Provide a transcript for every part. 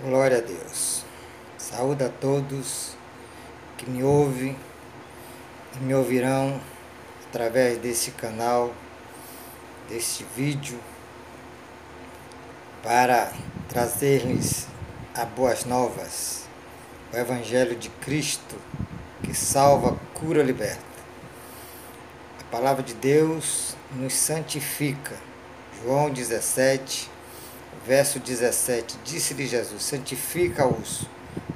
Glória a Deus. Saúde a todos que me ouvem e me ouvirão através desse canal, deste vídeo, para trazer-lhes as boas novas, o Evangelho de Cristo, que salva, cura, liberta. A palavra de Deus nos santifica. João 17, verso 17, disse-lhe Jesus: santifica-os,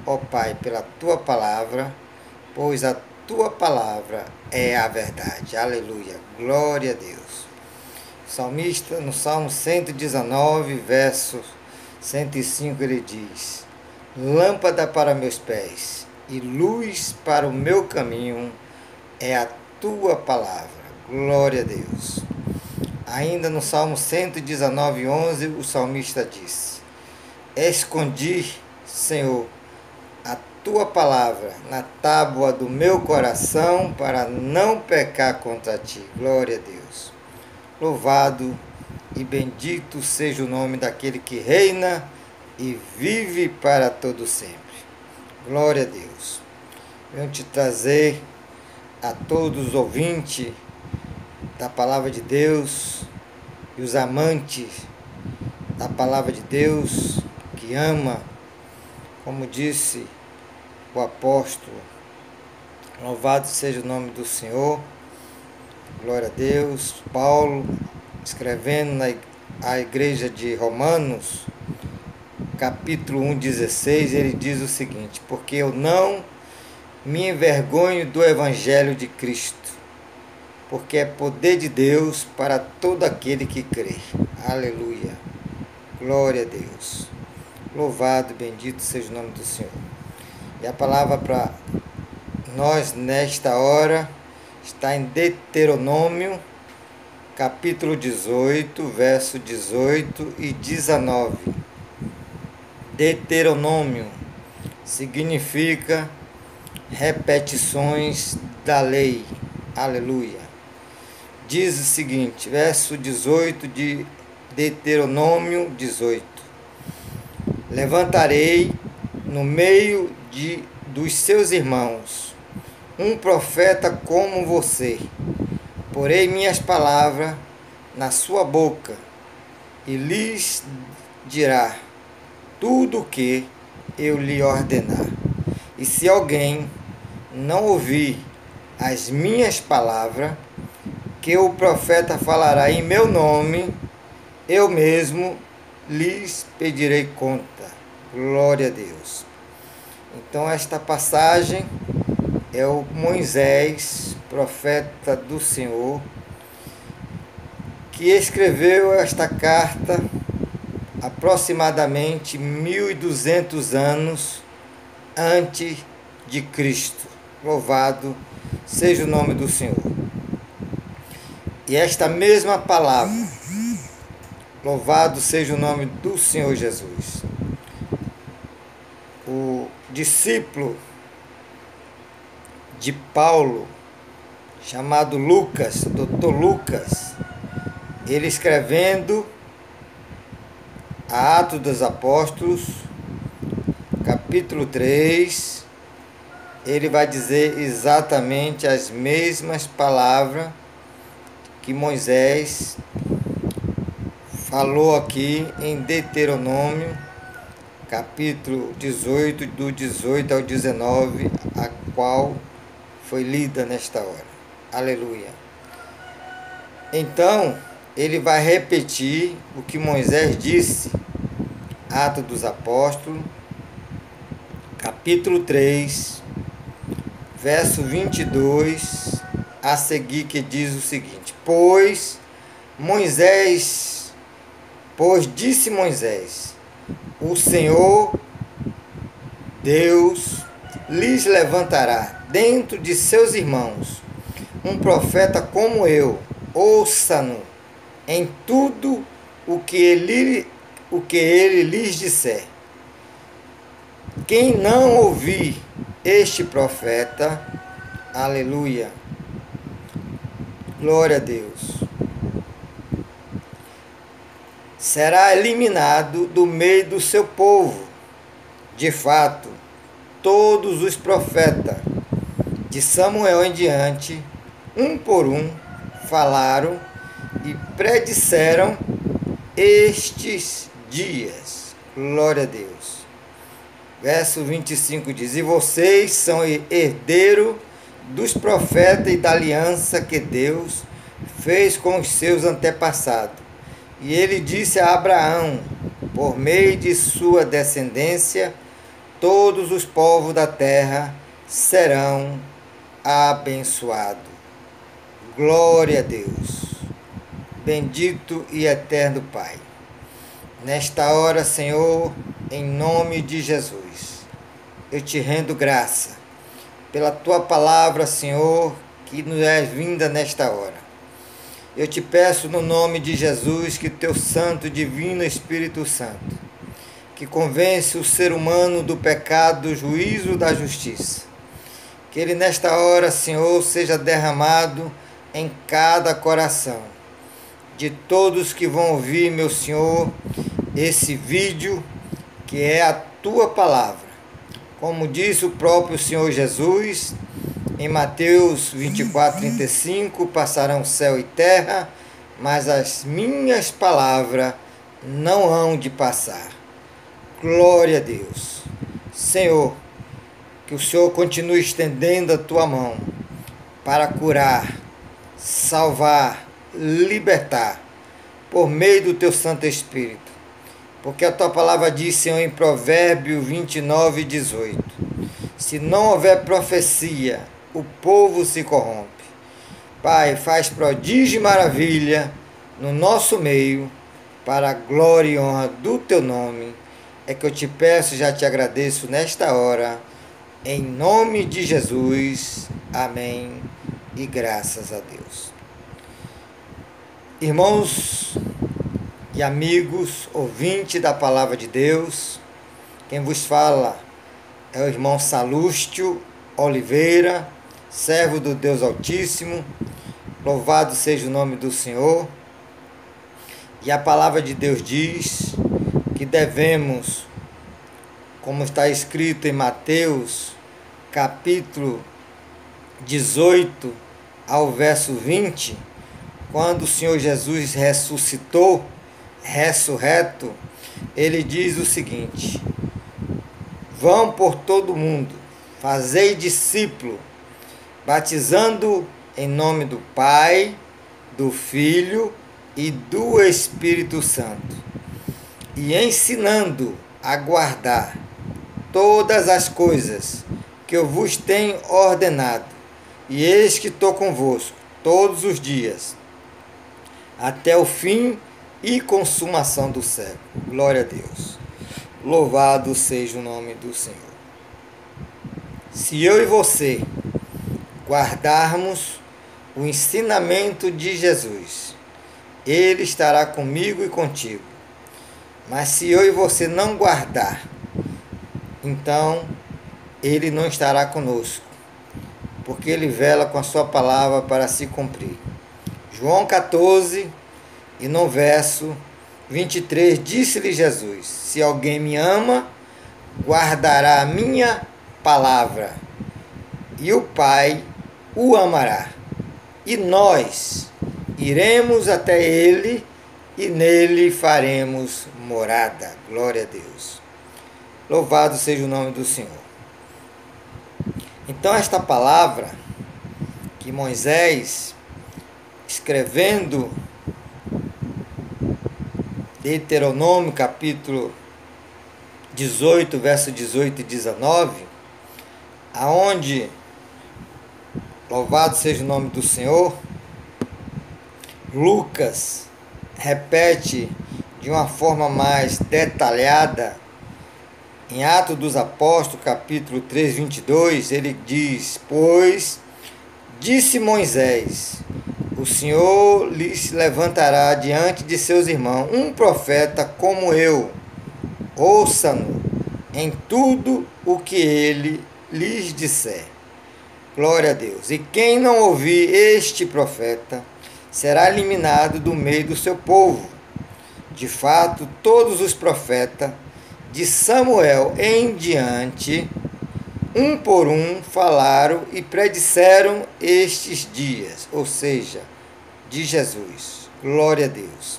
ó Pai, pela tua palavra, pois a tua palavra é a verdade. Aleluia, glória a Deus. O salmista, no Salmo 119, verso 105, ele diz: lâmpada para meus pés e luz para o meu caminho é a tua palavra. Glória a Deus. Ainda no Salmo 119, 11, o salmista disse: escondi, Senhor, a tua palavra na tábua do meu coração para não pecar contra ti. Glória a Deus. Louvado e bendito seja o nome daquele que reina e vive para todo sempre. Glória a Deus. Venho te trazer a todos os ouvintes da palavra de Deus e os amantes da palavra de Deus, que ama, como disse o apóstolo, louvado seja o nome do Senhor. Glória a Deus. Paulo, escrevendo à igreja de Romanos, capítulo 1:16, ele diz o seguinte: porque eu não me envergonho do evangelho de Cristo, porque é poder de Deus para todo aquele que crê. Aleluia. Glória a Deus. Louvado e bendito seja o nome do Senhor. E a palavra para nós nesta hora está em Deuteronômio, capítulo 18, verso 18 e 19. Deuteronômio significa repetições da lei. Aleluia. Diz o seguinte, verso 18 de Deuteronômio 18: levantarei no meio dos seus irmãos um profeta como você, porei minhas palavras na sua boca e lhes dirá tudo o que eu lhe ordenar. E se alguém não ouvir as minhas palavras, que o profeta falará em meu nome, eu mesmo lhes pedirei conta. Glória a Deus. Então esta passagem é o Moisés, profeta do Senhor, que escreveu esta carta aproximadamente 1200 anos antes de Cristo. Louvado seja o nome do Senhor. E esta mesma palavra, louvado seja o nome do Senhor Jesus. O discípulo de Paulo, chamado Lucas, Dr. Lucas, ele escrevendo a Atos dos Apóstolos, capítulo 3, ele vai dizer exatamente as mesmas palavras que Moisés falou aqui em Deuteronômio, capítulo 18, do 18 ao 19, a qual foi lida nesta hora. Aleluia. Então, ele vai repetir o que Moisés disse, Atos dos Apóstolos, capítulo 3, verso 22, a seguir, que diz o seguinte: Pois disse Moisés, o Senhor Deus lhes levantará dentro de seus irmãos um profeta como eu, ouça-no em tudo o que ele lhes disser. Quem não ouvir este profeta, aleluia, glória a Deus, será eliminado do meio do seu povo. De fato, todos os profetas, de Samuel em diante, um por um, falaram e predisseram estes dias. Glória a Deus. Verso 25 diz: E vocês são herdeiros dos profetas e da aliança que Deus fez com os seus antepassados. E ele disse a Abraão: por meio de sua descendência, todos os povos da terra serão abençoados. Glória a Deus. Bendito e eterno Pai. Nesta hora, Senhor, em nome de Jesus, eu te rendo graça pela tua palavra, Senhor, que nos é vinda nesta hora. Eu te peço no nome de Jesus que teu Santo Divino Espírito Santo, que convence o ser humano do pecado, do juízo, da justiça, que ele nesta hora, Senhor, seja derramado em cada coração de todos que vão ouvir, meu Senhor, esse vídeo que é a tua palavra. Como disse o próprio Senhor Jesus em Mateus 24:35, passarão céu e terra, mas as minhas palavras não hão de passar. Glória a Deus. Senhor, que o Senhor continue estendendo a tua mão para curar, salvar, libertar, por meio do teu Santo Espírito. Porque a tua palavra diz, Senhor, em Provérbio 29:18, se não houver profecia, o povo se corrompe. Pai, faz prodígio e maravilha no nosso meio, para a glória e honra do teu nome. É que eu te peço e já te agradeço nesta hora, em nome de Jesus. Amém. E graças a Deus. Irmãos e amigos, ouvintes da palavra de Deus, quem vos fala é o irmão Salústio Oliveira, servo do Deus Altíssimo. Louvado seja o nome do Senhor. E a palavra de Deus diz que devemos, como está escrito em Mateus, capítulo 18, ao verso 20, quando o Senhor Jesus ressuscitou, ressurreto, ele diz o seguinte: vão por todo o mundo, fazei discípulo, batizando em nome do Pai, do Filho e do Espírito Santo, e ensinando a guardar todas as coisas que eu vos tenho ordenado. E eis que estou convosco todos os dias, até o fim e consumação do século. Glória a Deus. Louvado seja o nome do Senhor. Se eu e você guardarmos o ensinamento de Jesus, Ele estará comigo e contigo. Mas se eu e você não guardar, então Ele não estará conosco, porque Ele vela com a sua palavra para se cumprir. João 14, e no verso 23, disse-lhe Jesus: se alguém me ama, guardará a minha palavra, e o Pai o amará, e nós iremos até ele, e nele faremos morada. Glória a Deus. Louvado seja o nome do Senhor. Então esta palavra que Moisés, escrevendo Deuteronômio capítulo 18, verso 18 e 19, aonde, louvado seja o nome do Senhor, Lucas repete de uma forma mais detalhada, em Atos dos Apóstolos, capítulo 3, 22, ele diz: pois disse Moisés, o Senhor lhes levantará diante de seus irmãos um profeta como eu, ouçam-no em tudo o que ele lhes disser. Glória a Deus. E quem não ouvir este profeta será eliminado do meio do seu povo. De fato, todos os profetas de Samuel em diante, um por um falaram e predisseram estes dias, ou seja, de Jesus. Glória a Deus.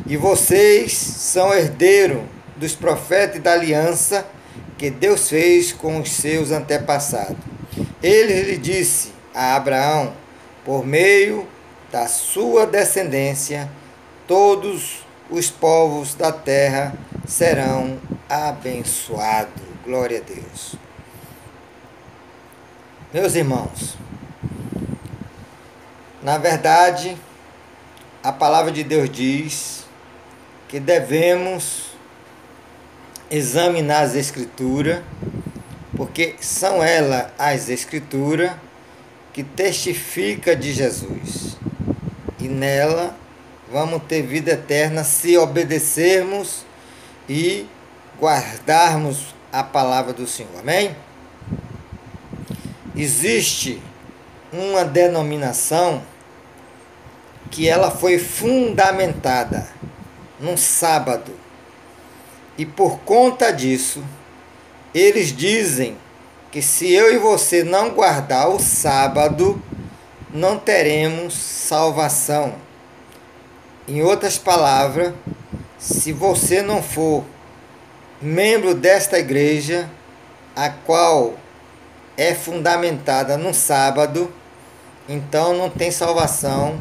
E vocês são herdeiros dos profetas e da aliança que Deus fez com os seus antepassados. Ele lhe disse a Abraão, por meio da sua descendência, todos os povos da terra serão abençoados. Glória a Deus. Meus irmãos, na verdade, a palavra de Deus diz que devemos examinar as Escrituras, porque são elas as Escrituras que testificam de Jesus. E nela vamos ter vida eterna se obedecermos e guardarmos a palavra do Senhor. Amém? Existe uma denominação que ela foi fundamentada num sábado. E por conta disso, eles dizem que se eu e você não guardar o sábado, não teremos salvação. Em outras palavras, se você não for membro desta igreja, a qual é fundamentada no sábado, então não tem salvação,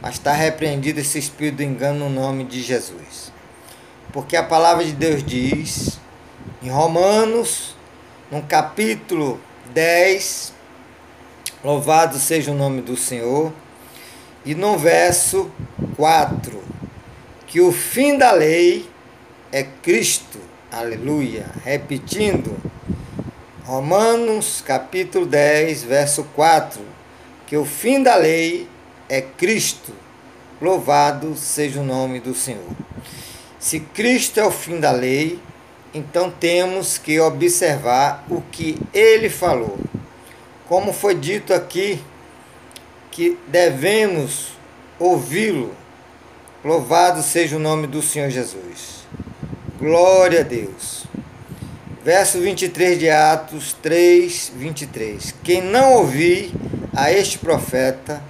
mas está repreendido esse espírito do engano no nome de Jesus. Porque a palavra de Deus diz, em Romanos, no capítulo 10, louvado seja o nome do Senhor, e no verso 4, que o fim da lei é Cristo, aleluia. Repetindo, Romanos capítulo 10, verso 4, que o fim da lei é Cristo, louvado seja o nome do Senhor. Se Cristo é o fim da lei, então temos que observar o que ele falou. Como foi dito aqui, que devemos ouvi-lo. Louvado seja o nome do Senhor Jesus. Glória a Deus. Verso 23 de Atos 3, 23. Quem não ouvir a este profeta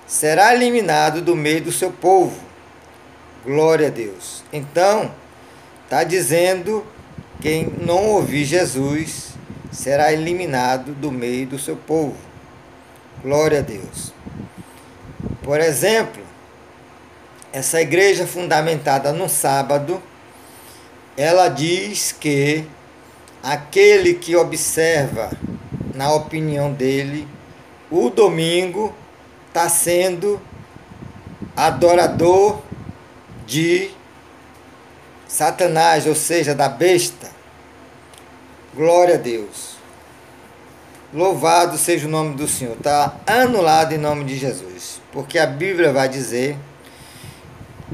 será eliminado do meio do seu povo. Glória a Deus. Então, está dizendo, quem não ouvir Jesus será eliminado do meio do seu povo. Glória a Deus. Por exemplo, essa igreja fundamentada no sábado, ela diz que aquele que observa, na opinião dele, o domingo está sendo adorador de Satanás, ou seja, da besta. Glória a Deus. Louvado seja o nome do Senhor. Está anulado em nome de Jesus. Porque a Bíblia vai dizer,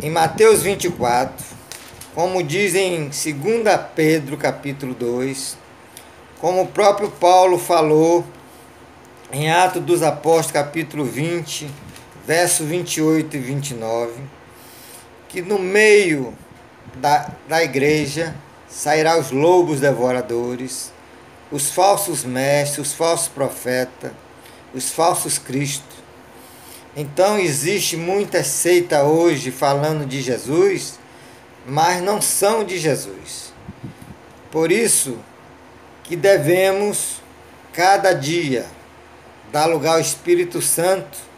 em Mateus 24, como diz em 2 Pedro capítulo 2, como o próprio Paulo falou em Atos dos Apóstolos capítulo 20, verso 28 e 29, que no meio da igreja sairá os lobos devoradores, os falsos mestres, os falsos profetas, os falsos cristos. Então existe muita seita hoje falando de Jesus, mas não são de Jesus. Por isso que devemos cada dia dar lugar ao Espírito Santo.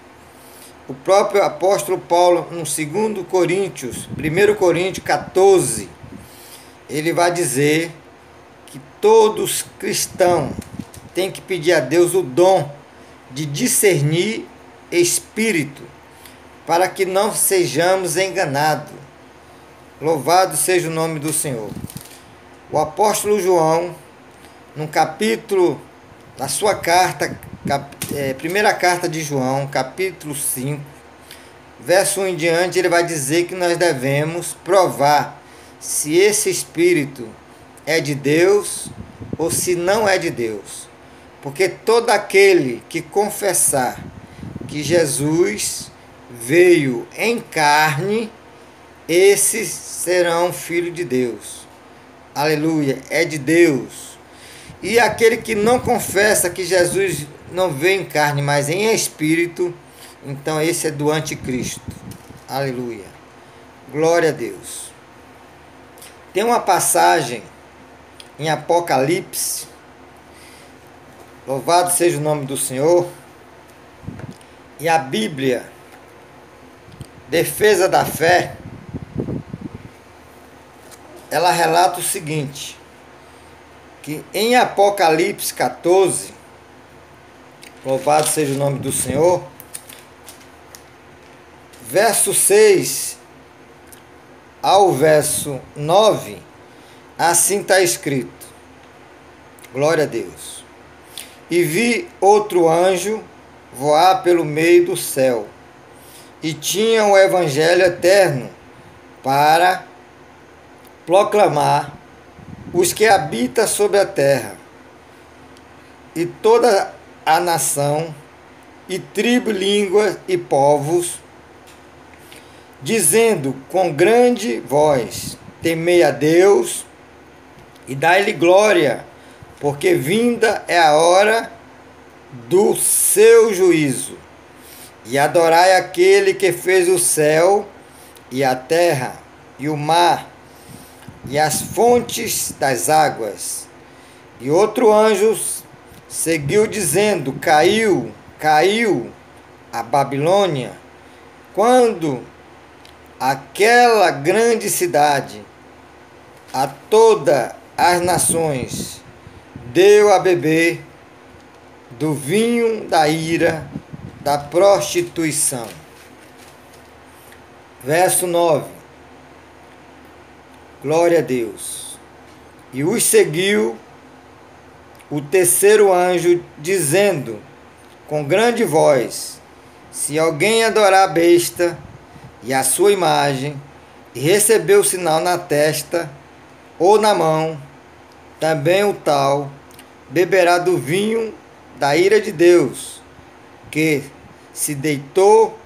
O próprio apóstolo Paulo, no 2 Coríntios, 1 Coríntios 14, ele vai dizer que todos cristãos têm que pedir a Deus o dom de discernir espírito, para que não sejamos enganados. Louvado seja o nome do Senhor. O apóstolo João, no capítulo, na sua carta, primeira carta de João, capítulo 5, verso 1 em diante, ele vai dizer que nós devemos provar se esse espírito é de Deus ou se não é de Deus. Porque todo aquele que confessar que Jesus veio em carne, esses serão filhos de Deus. aleluia, é de Deus. E aquele que não confessa que Jesus não veio em carne, mas em espírito, então esse é do anticristo. Aleluia. Glória a Deus. Tem uma passagem em Apocalipse, louvado seja o nome do Senhor, e a Bíblia, Defesa da Fé, ela relata o seguinte, que em Apocalipse 14, louvado seja o nome do Senhor, verso 6 ao verso 9, assim está escrito, glória a Deus. E vi outro anjo voar pelo meio do céu, e tinha o evangelho eterno para proclamar os que habitam sobre a terra, e toda a nação, e tribo, língua e povos, dizendo com grande voz: temei a Deus e dai-lhe glória, porque vinda é a hora do seu juízo. E adorai aquele que fez o céu e a terra e o mar e as fontes das águas. E outro anjo seguiu dizendo: caiu a Babilônia, quando aquela grande cidade a todas as nações deu a beber do vinho da ira da prostituição. Verso 9. Glória a Deus. E os seguiu o terceiro anjo, dizendo com grande voz: se alguém adorar a besta e a sua imagem, e receber o sinal na testa ou na mão, também o tal beberá do vinho da ira de Deus, que se deitou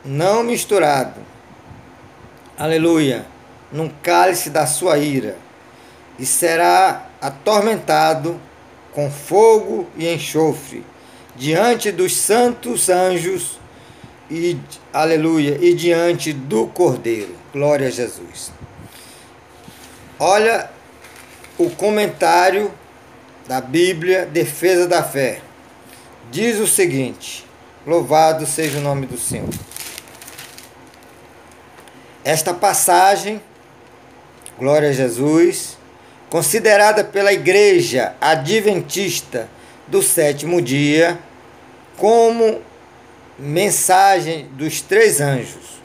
não misturado, aleluia, num cálice da sua ira, e será atormentado com fogo e enxofre, diante dos santos anjos, e aleluia, e diante do Cordeiro. Glória a Jesus. Olha o comentário da Bíblia, Defesa da Fé. Diz o seguinte: louvado seja o nome do Senhor. Esta passagem, glória a Jesus, considerada pela Igreja Adventista do sétimo dia como mensagem dos três anjos,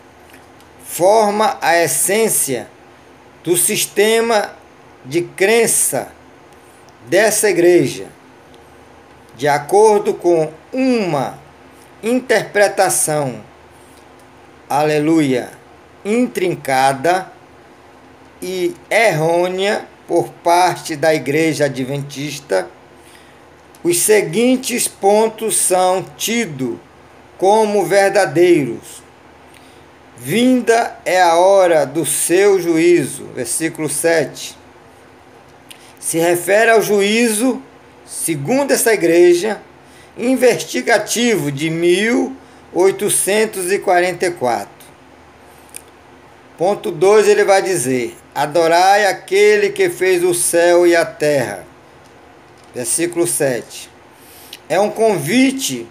forma a essência do sistema de crença dessa igreja, de acordo com uma interpretação, aleluia, intrincada e errônea por parte da Igreja Adventista. Os seguintes pontos são tidos como verdadeiros. Vinda é a hora do seu juízo, versículo 7. Se refere ao juízo, segundo essa igreja, investigativo de 1844. Ponto 2, ele vai dizer: adorai aquele que fez o céu e a terra. Versículo 7. É um convite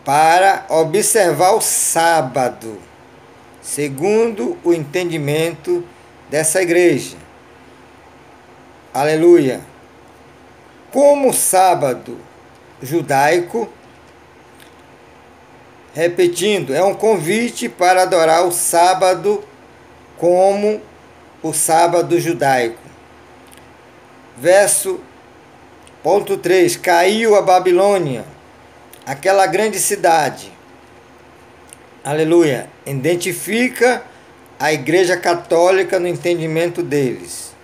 para observar o sábado, segundo o entendimento dessa igreja. Aleluia. Como sábado judaico, repetindo, é um convite para adorar o sábado como o sábado judaico. Verso ponto 3, caiu a Babilônia, aquela grande cidade. Aleluia. Identifica a Igreja Católica no entendimento deles,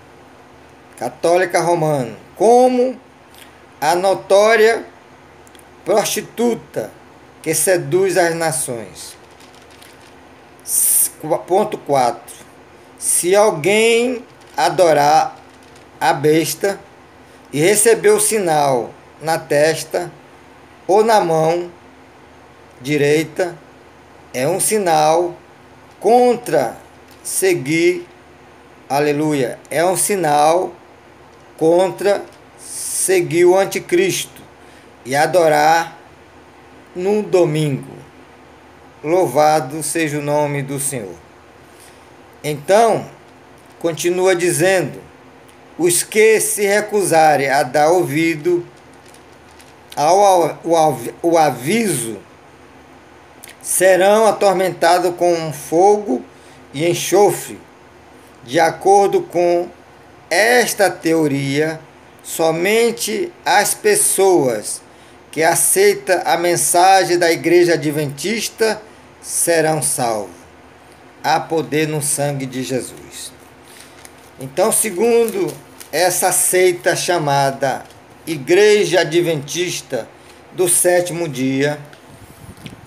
católica romana, como a notória prostituta que seduz as nações. Ponto 4. Se alguém adorar a besta e recebeu o sinal na testa ou na mão direita, é um sinal contra seguir, aleluia, é um sinal contra seguir o anticristo e adorar no domingo. Louvado seja o nome do Senhor. Então, continua dizendo: os que se recusarem a dar ouvido ao aviso serão atormentados com fogo e enxofre. De acordo com esta teoria, somente as pessoas que aceitam a mensagem da Igreja Adventista serão salvos. Há poder no sangue de Jesus. Então, segundo essa seita chamada Igreja Adventista do Sétimo Dia,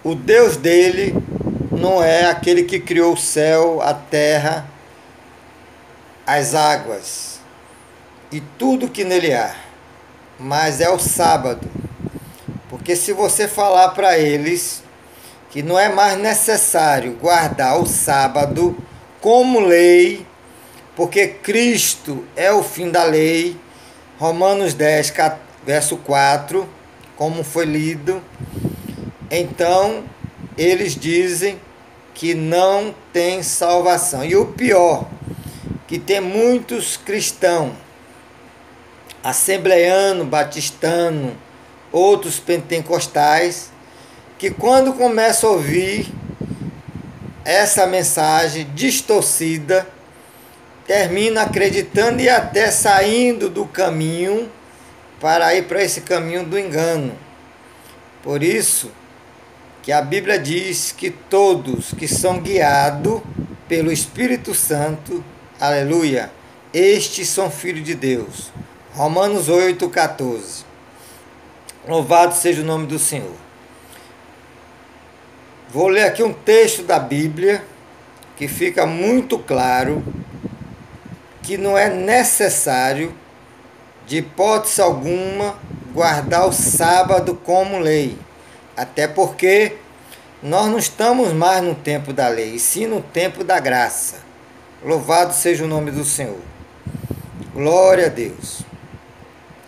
o Deus dele não é aquele que criou o céu, a terra, as águas e tudo que nele há, mas é o sábado. Porque se você falar para eles que não é mais necessário guardar o sábado como lei, porque Cristo é o fim da lei, Romanos 10, verso 4, como foi lido, então eles dizem que não tem salvação. E o pior, que tem muitos cristãos, assembleano, batistano, outros pentecostais, que quando começam a ouvir essa mensagem distorcida, termina acreditando e até saindo do caminho para ir para esse caminho do engano. Por isso que a Bíblia diz que todos que são guiados pelo Espírito Santo, aleluia, estes são filhos de Deus. Romanos 8, 14. Louvado seja o nome do Senhor. Vou ler aqui um texto da Bíblia que fica muito claro que não é necessário, de hipótese alguma, guardar o sábado como lei. Até porque nós não estamos mais no tempo da lei, e sim no tempo da graça. Louvado seja o nome do Senhor. Glória a Deus.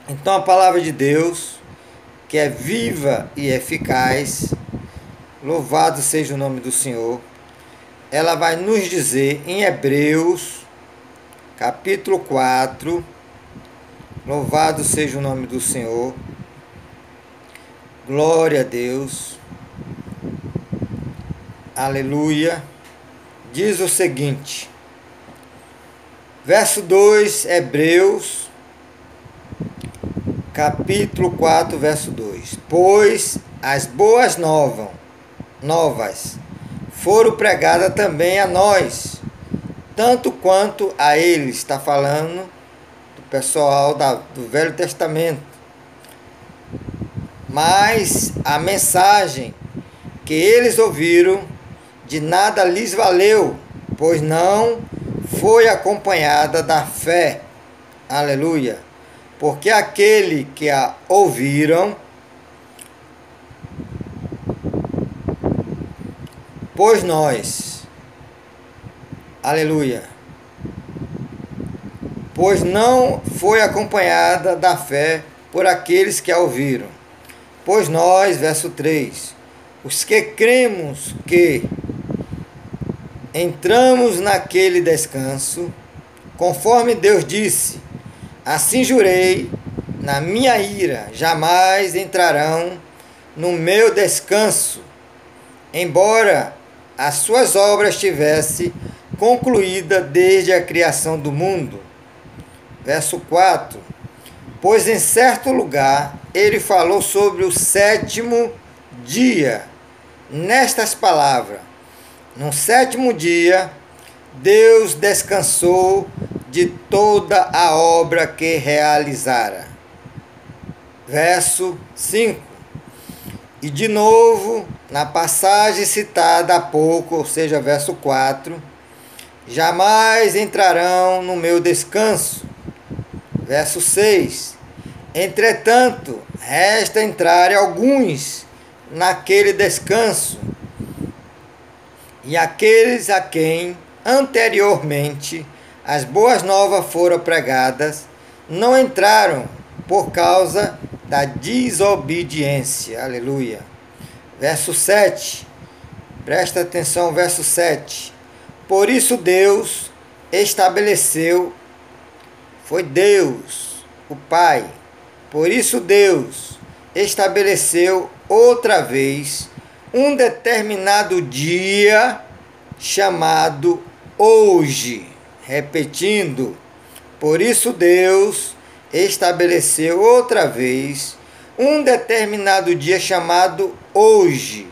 Então a palavra de Deus, que é viva e eficaz, louvado seja o nome do Senhor, ela vai nos dizer em Hebreus, capítulo 4, louvado seja o nome do Senhor, glória a Deus, aleluia, diz o seguinte, verso 2, Hebreus, capítulo 4, verso 2, pois as boas novas foram pregadas também a nós, tanto quanto a eles, está falando do pessoal do Velho Testamento. Mas a mensagem que eles ouviram de nada lhes valeu, pois não foi acompanhada da fé. Aleluia. Porque aquele que a ouviram, pois nós, aleluia, pois não foi acompanhada da fé por aqueles que a ouviram. Pois nós, verso 3, os que cremos que entramos naquele descanso, conforme Deus disse, assim jurei, na minha ira, jamais entrarão no meu descanso, embora as suas obras tivessem concluída desde a criação do mundo. Verso 4, pois em certo lugar ele falou sobre o sétimo dia, nestas palavras, no sétimo dia, Deus descansou de toda a obra que realizara. Verso 5. E de novo, na passagem citada há pouco, ou seja, verso 4, jamais entrarão no meu descanso. Verso 6. Entretanto, resta entrar alguns naquele descanso, e aqueles a quem anteriormente as boas novas foram pregadas, não entraram por causa da desobediência. Aleluia. Verso 7. Presta atenção, verso 7. Por isso Deus estabeleceu, foi Deus, o Pai, por isso Deus estabeleceu outra vez um determinado dia chamado hoje. Repetindo, por isso Deus estabeleceu outra vez um determinado dia chamado hoje,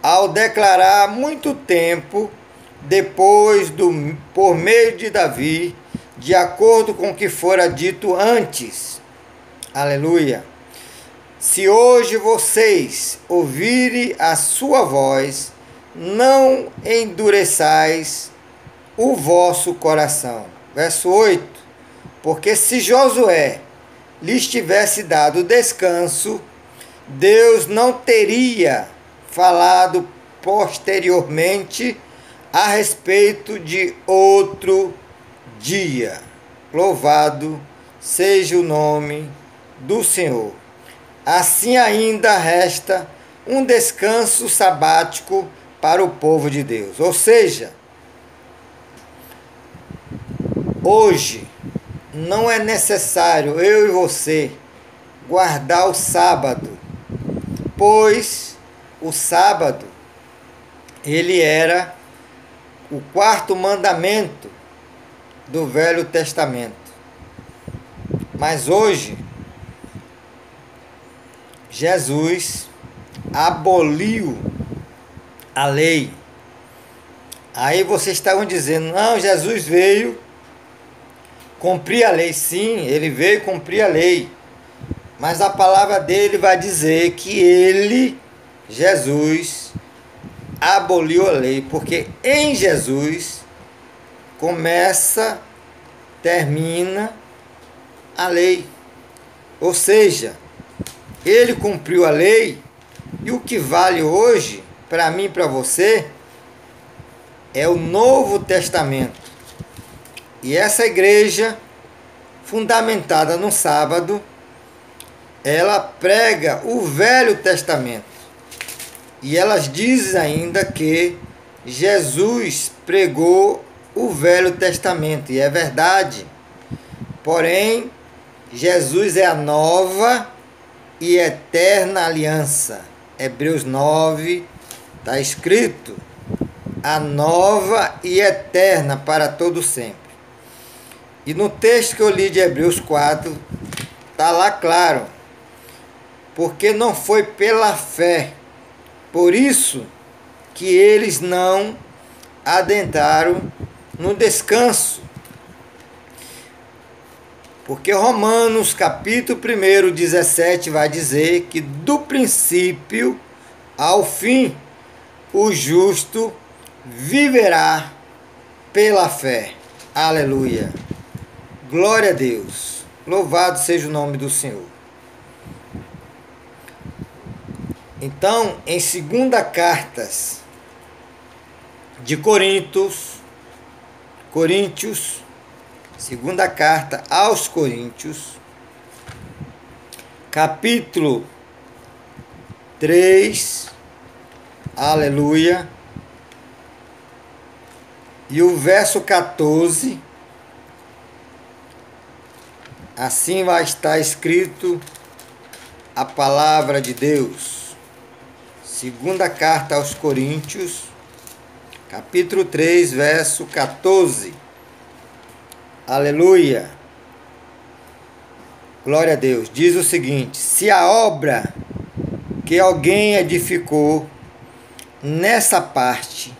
ao declarar muito tempo depois por meio de Davi, de acordo com o que fora dito antes. Aleluia. Se hoje vocês ouvirem a sua voz, não endureçais o vosso coração. Verso 8. Porque se Josué lhes tivesse dado descanso, Deus não teria falado posteriormente a respeito de outro dia. Louvado seja o nome do Senhor. Assim ainda resta um descanso sabático para o povo de Deus. Ou seja, hoje não é necessário eu e você guardar o sábado, pois o sábado ele era o quarto mandamento do Velho Testamento. Mas hoje Jesus aboliu a lei. Aí vocês estavam dizendo, não, Jesus veio cumprir a lei. Sim, ele veio cumprir a lei. Mas a palavra dele vai dizer que ele, Jesus, aboliu a lei. Porque em Jesus começa, termina a lei. Ou seja, ele cumpriu a lei, e o que vale hoje, para mim e para você, é o Novo Testamento. E essa igreja, fundamentada no sábado, ela prega o Velho Testamento. E elas dizem ainda que Jesus pregou o Velho Testamento. E é verdade. Porém, Jesus é a nova e eterna aliança. Hebreus 9 está escrito: a nova e eterna para todo sempre. E no texto que eu li de Hebreus 4, está lá claro: porque não foi pela fé, por isso que eles não adentraram no descanso. Porque Romanos capítulo 1, 17 vai dizer que do princípio ao fim o justo viverá pela fé. Aleluia. Glória a Deus. Louvado seja o nome do Senhor. Então, em 2 Cartas de Coríntios, segunda carta aos Coríntios, capítulo 3, aleluia, e o verso 14, assim vai estar escrito a palavra de Deus. Segunda carta aos Coríntios, capítulo 3, verso 14. Aleluia. Glória a Deus. Diz o seguinte: se a obra que alguém edificou nessa parte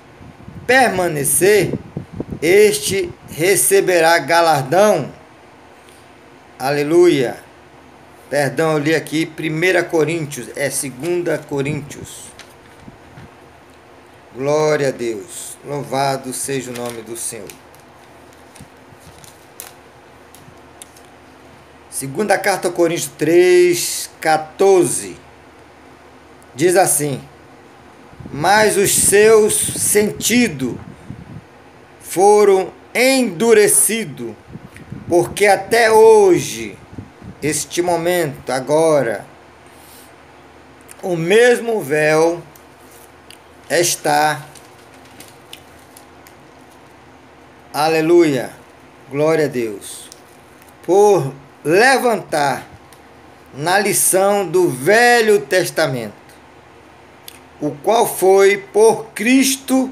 permanecer, este receberá galardão. Aleluia. Perdão, eu li aqui 1 Coríntios, é 2 Coríntios. Glória a Deus. Louvado seja o nome do Senhor. Segunda carta ao Coríntios 3:14 diz assim: mas os seus sentidos foram endurecidos, porque até hoje, este momento, agora, o mesmo véu está, aleluia, glória a Deus, por levantar na lição do Velho Testamento, o qual foi por Cristo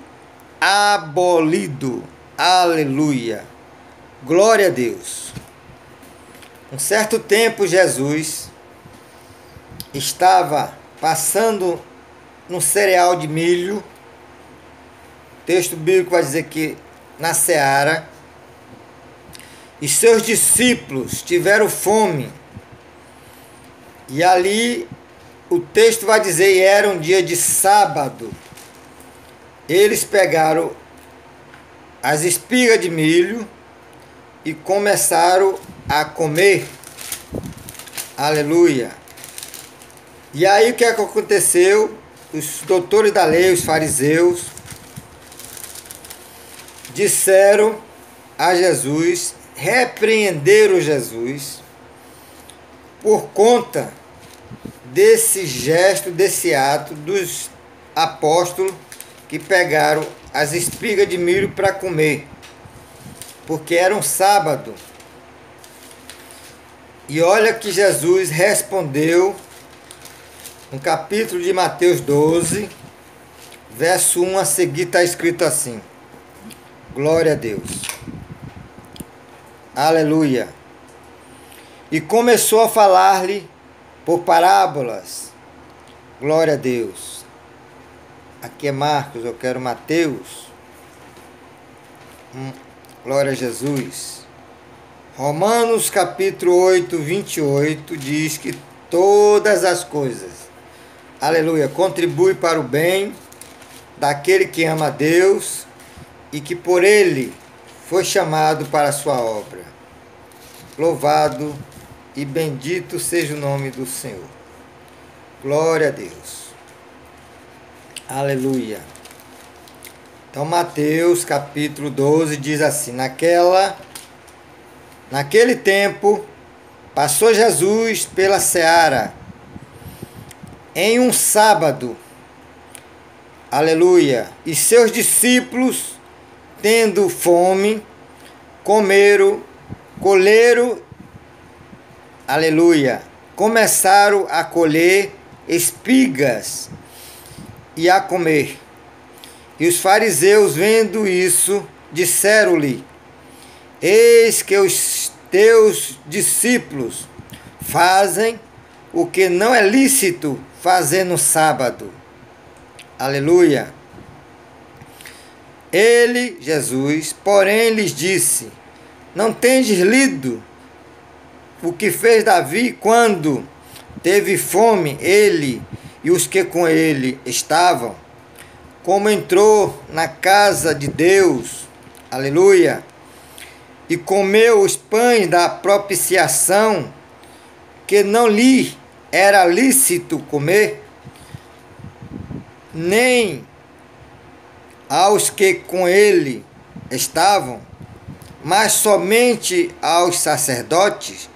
abolido. Aleluia. Glória a Deus. Um certo tempo Jesus estava passando no cereal de milho. O texto bíblico vai dizer que na seara, e seus discípulos tiveram fome. E ali o texto vai dizer, era um dia de sábado. Eles pegaram as espigas de milho e começaram a comer. Aleluia. E aí o que é que aconteceu? Os doutores da lei, os fariseus, disseram a Jesus, repreenderam Jesus por conta desse gesto, desse ato dos apóstolos que pegaram as espigas de milho para comer, porque era um sábado. E olha que Jesus respondeu no capítulo de Mateus 12, verso 1 a seguir, está escrito assim: glória a Deus, aleluia. E começou a falar-lhe por parábolas, glória a Deus. Aqui é Marcos, eu quero Mateus. Glória a Jesus. Romanos capítulo 8, 28 diz que todas as coisas, aleluia, contribuem para o bem daquele que ama a Deus e que por ele foi chamado para a sua obra. Louvado e bendito seja o nome do Senhor. Glória a Deus. Aleluia. Então Mateus capítulo 12 diz assim: naquele tempo passou Jesus pela seara em um sábado, aleluia, e seus discípulos, tendo fome, colheram, aleluia, começaram a colher espigas e a comer. E os fariseus, vendo isso, disseram-lhe: eis que os teus discípulos fazem o que não é lícito fazer no sábado. Aleluia. Ele, Jesus, porém lhes disse: não tendes lido o que fez Davi quando teve fome, ele e os que com ele estavam, como entrou na casa de Deus, aleluia, e comeu os pães da propiciação, que não lhe era lícito comer, nem aos que com ele estavam, mas somente aos sacerdotes.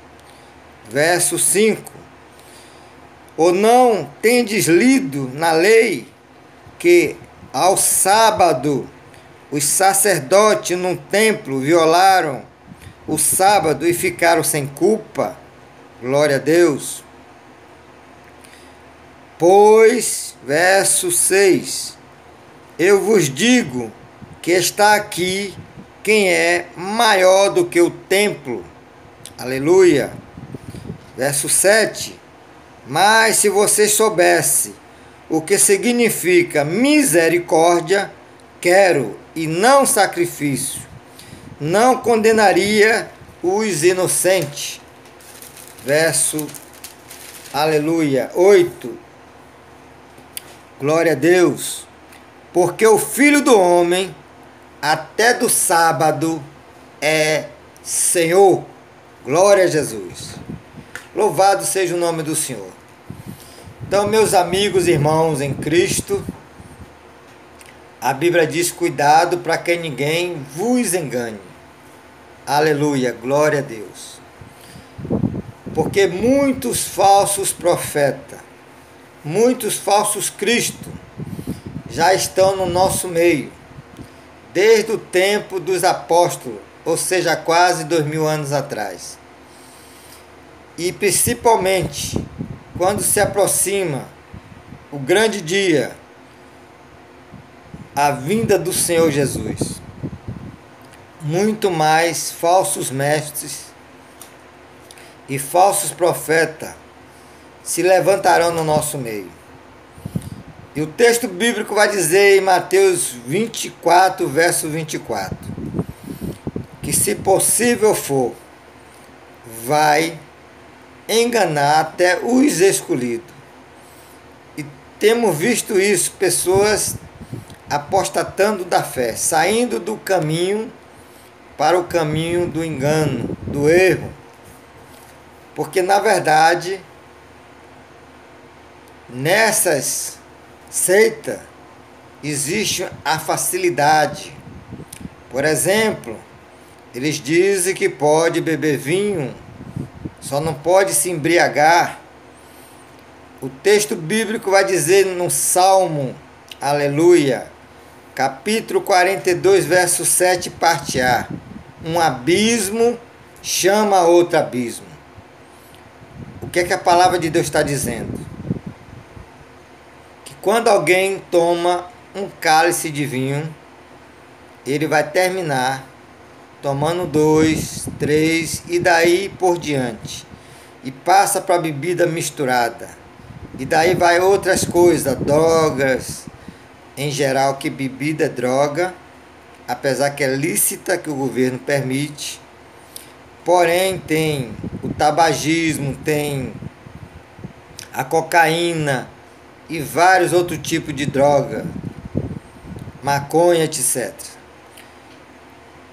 Verso 5. Ou não tendes lido na lei que ao sábado os sacerdotes no templo violaram o sábado e ficaram sem culpa? Glória a Deus. Pois, verso 6, eu vos digo que está aqui quem é maior do que o templo. Aleluia. Verso 7, mas se você soubesse o que significa misericórdia, quero, e não sacrifício, não condenaria os inocentes. Verso, aleluia, 8, glória a Deus, porque o Filho do Homem, até do sábado, é Senhor. Glória a Jesus. Louvado seja o nome do Senhor. Então, meus amigos e irmãos em Cristo, a Bíblia diz: cuidado para que ninguém vos engane. Aleluia, glória a Deus. Porque muitos falsos profetas, muitos falsos cristos já estão no nosso meio, desde o tempo dos apóstolos, ou seja, quase 2000 anos atrás. E principalmente quando se aproxima o grande dia, a vinda do Senhor Jesus, muito mais falsos mestres e falsos profetas se levantarão no nosso meio. E o texto bíblico vai dizer em Mateus 24, verso 24, que se possível for, vai enganar até os escolhidos. E temos visto isso, pessoas apostatando da fé, saindo do caminho para o caminho do engano, do erro. Porque na verdade, nessas seitas existe a facilidade. Por exemplo, eles dizem que pode beber vinho, só não pode se embriagar. O texto bíblico vai dizer no Salmo, aleluia, capítulo 42, verso 7, parte A: um abismo chama outro abismo. O que é que a palavra de Deus está dizendo? Que quando alguém toma um cálice de vinho, ele vai terminar tomando 2, 3 e daí por diante. E passa para a bebida misturada. E daí vai outras coisas, drogas, em geral, que bebida é droga, apesar que é lícita, que o governo permite. Porém, tem o tabagismo, tem a cocaína e vários outros tipos de droga, maconha, etc.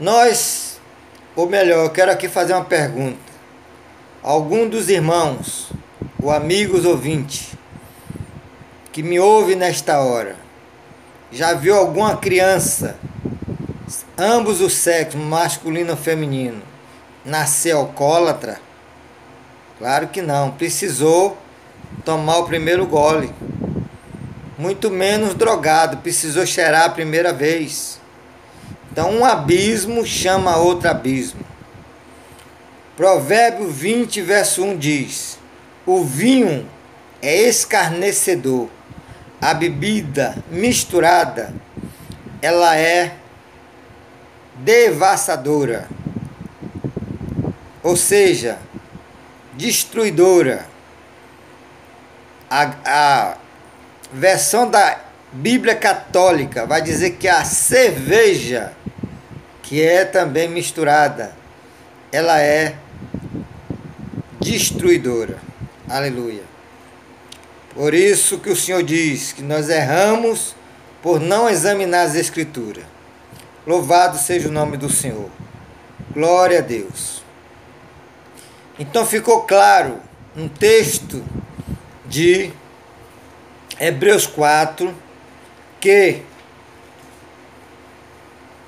Nós, ou melhor, eu quero aqui fazer uma pergunta. Algum dos irmãos, ou amigos ouvintes, que me ouve nesta hora, já viu alguma criança, ambos os sexos, masculino ou feminino, nascer alcoólatra? Claro que não. Precisou tomar o primeiro gole. Muito menos drogado. Precisou cheirar a primeira vez. Então, um abismo chama outro abismo. Provérbio 20, verso 1 diz: o vinho é escarnecedor. A bebida misturada, ela é devassadora. Ou seja, destruidora. A versão da Bíblia Católica vai dizer que a cerveja, que é também misturada, ela é destruidora. Aleluia. Por isso que o Senhor diz que nós erramos por não examinar as Escrituras. Louvado seja o nome do Senhor. Glória a Deus. Então ficou claro no texto de Hebreus 4 que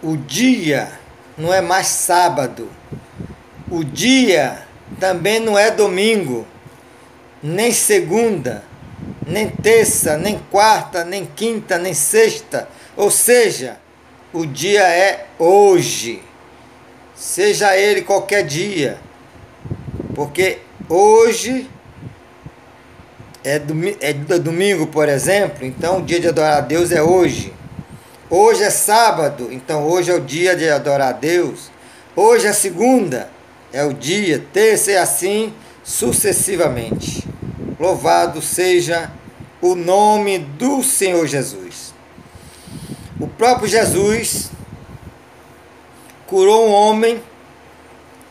o dia não é mais sábado, o dia também não é domingo, nem segunda, nem terça, nem quarta, nem quinta, nem sexta. Ou seja, o dia é hoje, seja ele qualquer dia. Porque hoje é domingo, por exemplo, então o dia de adorar a Deus é hoje. Hoje é sábado, então hoje é o dia de adorar a Deus. Hoje é segunda, é o dia, terça e assim sucessivamente. Louvado seja o nome do Senhor Jesus. O próprio Jesus curou um homem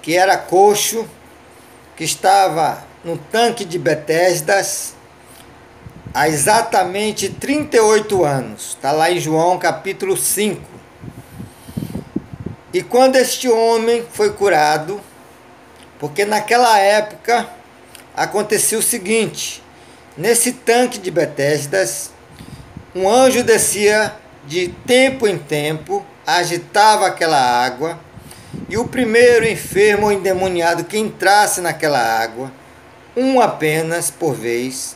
que era coxo, que estava no tanque de Betesdas há exatamente 38 anos. Está lá em João capítulo 5. E quando este homem foi curado, porque naquela época acontecia o seguinte: nesse tanque de Betesdas, um anjo descia de tempo em tempo, agitava aquela água, e o primeiro enfermo ou endemoniado que entrasse naquela água, um apenas por vez,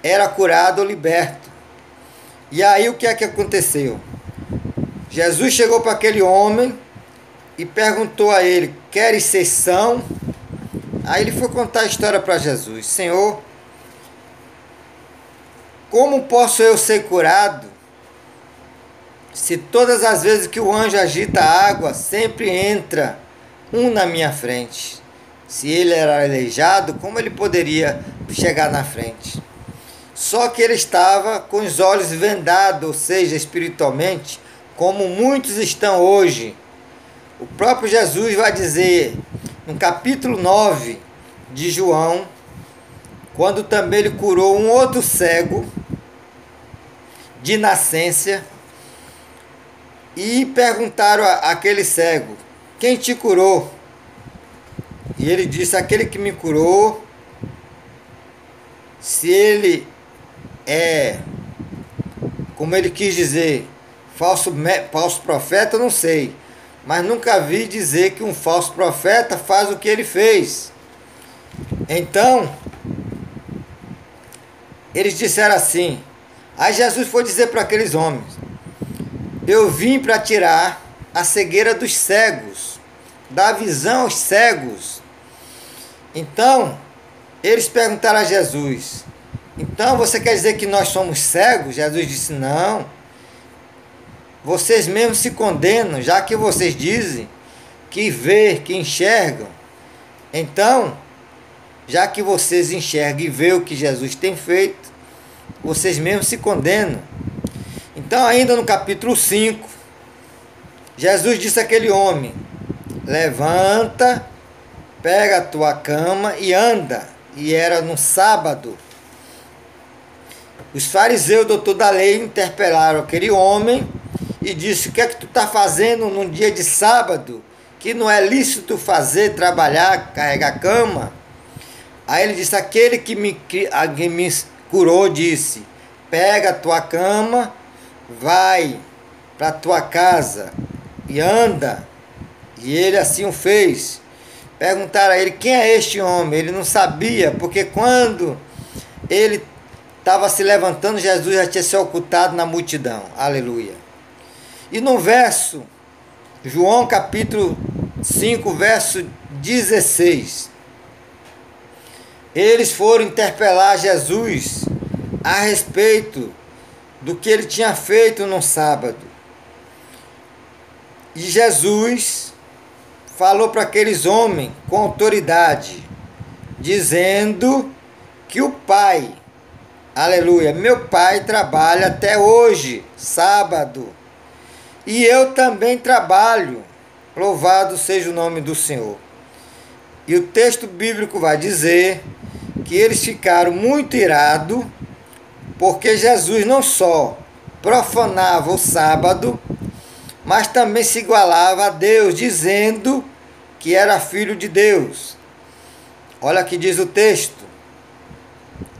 era curado ou liberto. E aí o que é que aconteceu? Jesus chegou para aquele homem e perguntou a ele: queres ser são? Aí ele foi contar a história para Jesus: Senhor, como posso eu ser curado se todas as vezes que o anjo agita a água, sempre entra um na minha frente? Se ele era aleijado, como ele poderia chegar na frente? Só que ele estava com os olhos vendados, ou seja, espiritualmente, como muitos estão hoje. O próprio Jesus vai dizer, no capítulo 9 de João, quando também ele curou um outro cego de nascença, e perguntaram àquele cego: quem te curou? E ele disse: aquele que me curou. Se ele é, como ele quis dizer, falso profeta, eu não sei, mas nunca vi dizer que um falso profeta faz o que ele fez. Então, eles disseram assim. Aí Jesus foi dizer para aqueles homens: eu vim para tirar a cegueira dos cegos, dar visão aos cegos. Então, eles perguntaram a Jesus: então você quer dizer que nós somos cegos? Jesus disse: não. Vocês mesmos se condenam, já que vocês dizem que vê, que enxergam. Então, já que vocês enxergam e vê o que Jesus tem feito, vocês mesmos se condenam. Então, ainda no capítulo 5, Jesus disse àquele homem: levanta, pega a tua cama e anda. E era no sábado. Os fariseus, doutor da lei, interpelaram aquele homem e disse: o que é que tu está fazendo num dia de sábado, que não é lícito fazer, trabalhar, carregar cama? Aí ele disse: aquele que me curou disse: pega a tua cama, vai para a tua casa e anda. E ele assim o fez. Perguntaram a ele: quem é este homem? Ele não sabia, porque quando ele estava se levantando, Jesus já tinha se ocultado na multidão. Aleluia. E no verso, João capítulo 5, verso 16, eles foram interpelar Jesus a respeito do que ele tinha feito no sábado. E Jesus falou para aqueles homens com autoridade, dizendo que o Pai, aleluia, meu Pai trabalha até hoje, sábado, e eu também trabalho, louvado seja o nome do Senhor. E o texto bíblico vai dizer que eles ficaram muito irados, porque Jesus não só profanava o sábado, mas também se igualava a Deus, dizendo que era filho de Deus. Olha que diz o texto,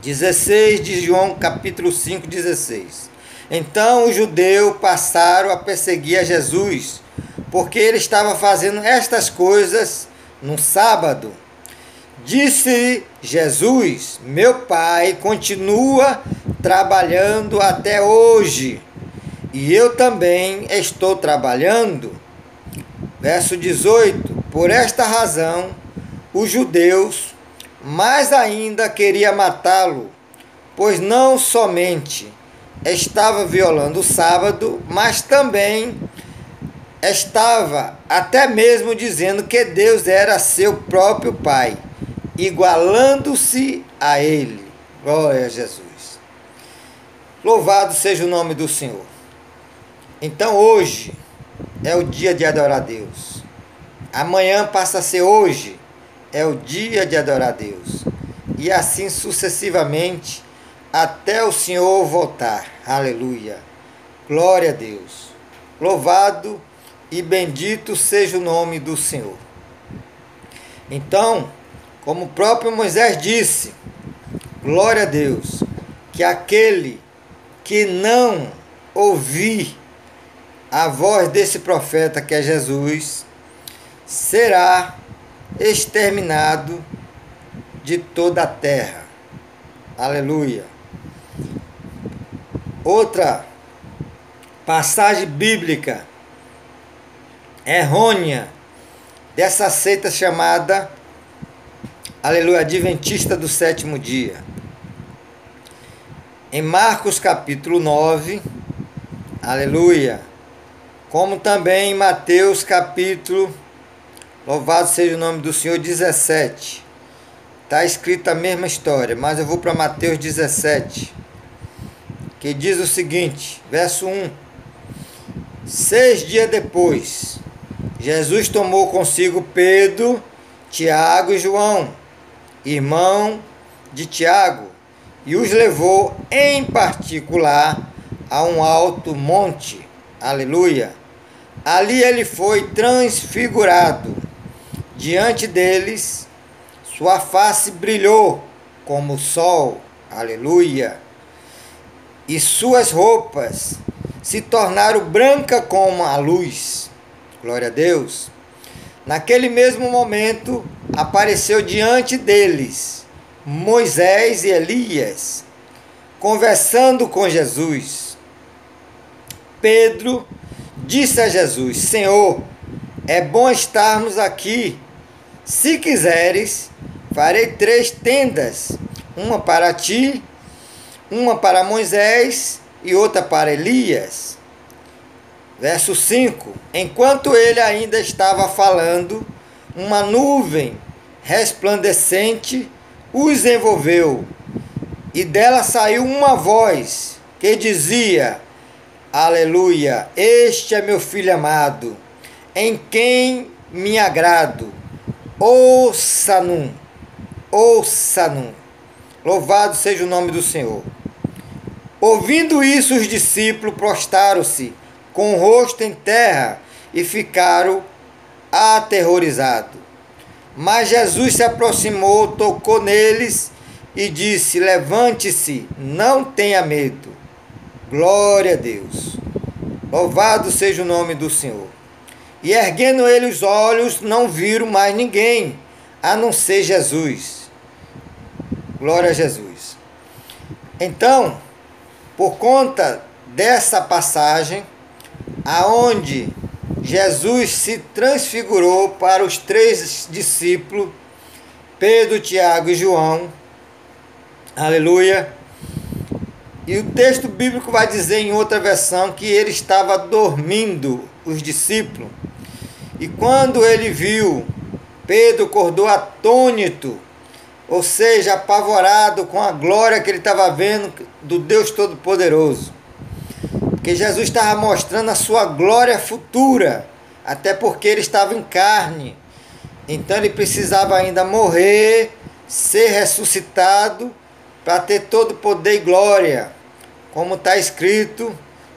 16 de João, capítulo 5, 16. Então os judeus passaram a perseguir a Jesus, porque ele estava fazendo estas coisas no sábado. Disse Jesus: meu Pai continua trabalhando até hoje, e eu também estou trabalhando. Verso 18: por esta razão, os judeus mais ainda queriam matá-lo, pois não somente estava violando o sábado, mas também estava até mesmo dizendo que Deus era seu próprio Pai, igualando-se a ele. Glória a Jesus. Louvado seja o nome do Senhor. Então hoje é o dia de adorar a Deus. Amanhã passa a ser hoje, é o dia de adorar a Deus. E assim sucessivamente, até o Senhor voltar. Aleluia. Glória a Deus. Louvado e bendito seja o nome do Senhor. Então, Como o próprio Moisés disse, glória a Deus, que aquele que não ouvir a voz desse profeta que é Jesus, será exterminado de toda a terra. Aleluia. Outra passagem bíblica errônea dessa seita chamada, aleluia, Adventista do Sétimo Dia. Em Marcos capítulo 9, aleluia, como também em Mateus capítulo, louvado seja o nome do Senhor, 17. Está escrita a mesma história, mas eu vou para Mateus 17, que diz o seguinte, verso 1. 6 dias depois, Jesus tomou consigo Pedro, Tiago e João, irmão de Tiago, e os levou em particular a um alto monte. Aleluia! Ali ele foi transfigurado. Diante deles, sua face brilhou como o sol. Aleluia! E suas roupas se tornaram brancas como a luz. Glória a Deus! Naquele mesmo momento, apareceu diante deles Moisés e Elias, conversando com Jesus. Pedro disse a Jesus: Senhor, é bom estarmos aqui. Se quiseres, farei 3 tendas, uma para ti, uma para Moisés e outra para Elias. Verso 5. Enquanto ele ainda estava falando, uma nuvem resplandecente os envolveu, e dela saiu uma voz que dizia: Aleluia, este é meu filho amado, em quem me agrado. Ouça-no, ouça-no. Louvado seja o nome do Senhor. Ouvindo isso, os discípulos prostraram-se com o rosto em terra e ficaram aterrorizados. Mas Jesus se aproximou, tocou neles e disse: Levante-se, não tenha medo. Glória a Deus. Louvado seja o nome do Senhor. E erguendo ele os olhos, não viram mais ninguém, a não ser Jesus. Glória a Jesus. Então, por conta dessa passagem, aonde Jesus se transfigurou para os 3 discípulos, Pedro, Tiago e João, aleluia, e o texto bíblico vai dizer em outra versão que ele estava dormindo, os discípulos, e quando ele viu, Pedro acordou atônito, ou seja, apavorado com a glória que ele estava vendo do Deus Todo-Poderoso. Porque Jesus estava mostrando a sua glória futura, até porque ele estava em carne. Então ele precisava ainda morrer, ser ressuscitado, para ter todo poder e glória. Como está escrito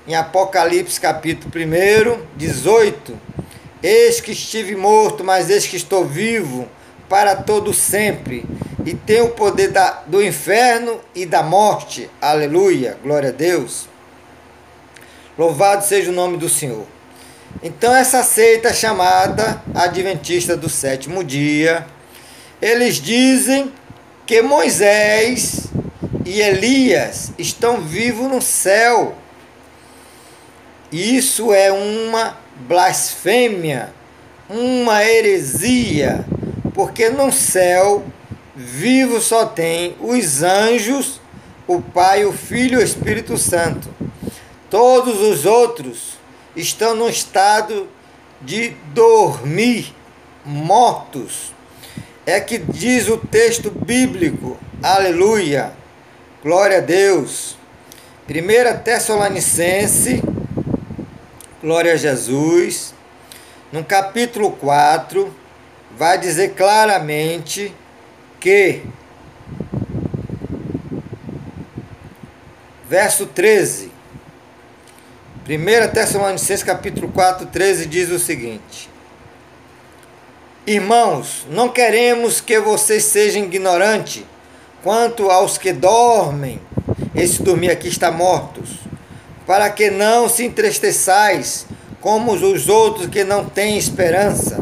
em Apocalipse capítulo 1, 18. Eis que estive morto, mas eis que estou vivo para todo sempre. E tenho o poder do inferno e da morte. Aleluia, glória a Deus. Louvado seja o nome do Senhor. Então essa seita chamada Adventista do Sétimo Dia, eles dizem que Moisés e Elias estão vivos no céu. Isso é uma blasfêmia, uma heresia, porque no céu vivo só tem os anjos, o Pai, o Filho e o Espírito Santo. Todos os outros estão no estado de dormir, mortos. É que diz o texto bíblico, aleluia, glória a Deus. 1 Tessalonicenses, glória a Jesus, no capítulo 4, vai dizer claramente que, verso 13, 1 Tessalonicenses capítulo 4, 13 diz o seguinte: Irmãos, não queremos que vocês sejam ignorantes quanto aos que dormem. Esse dormir aqui está mortos, para que não se entristeçais como os outros que não têm esperança.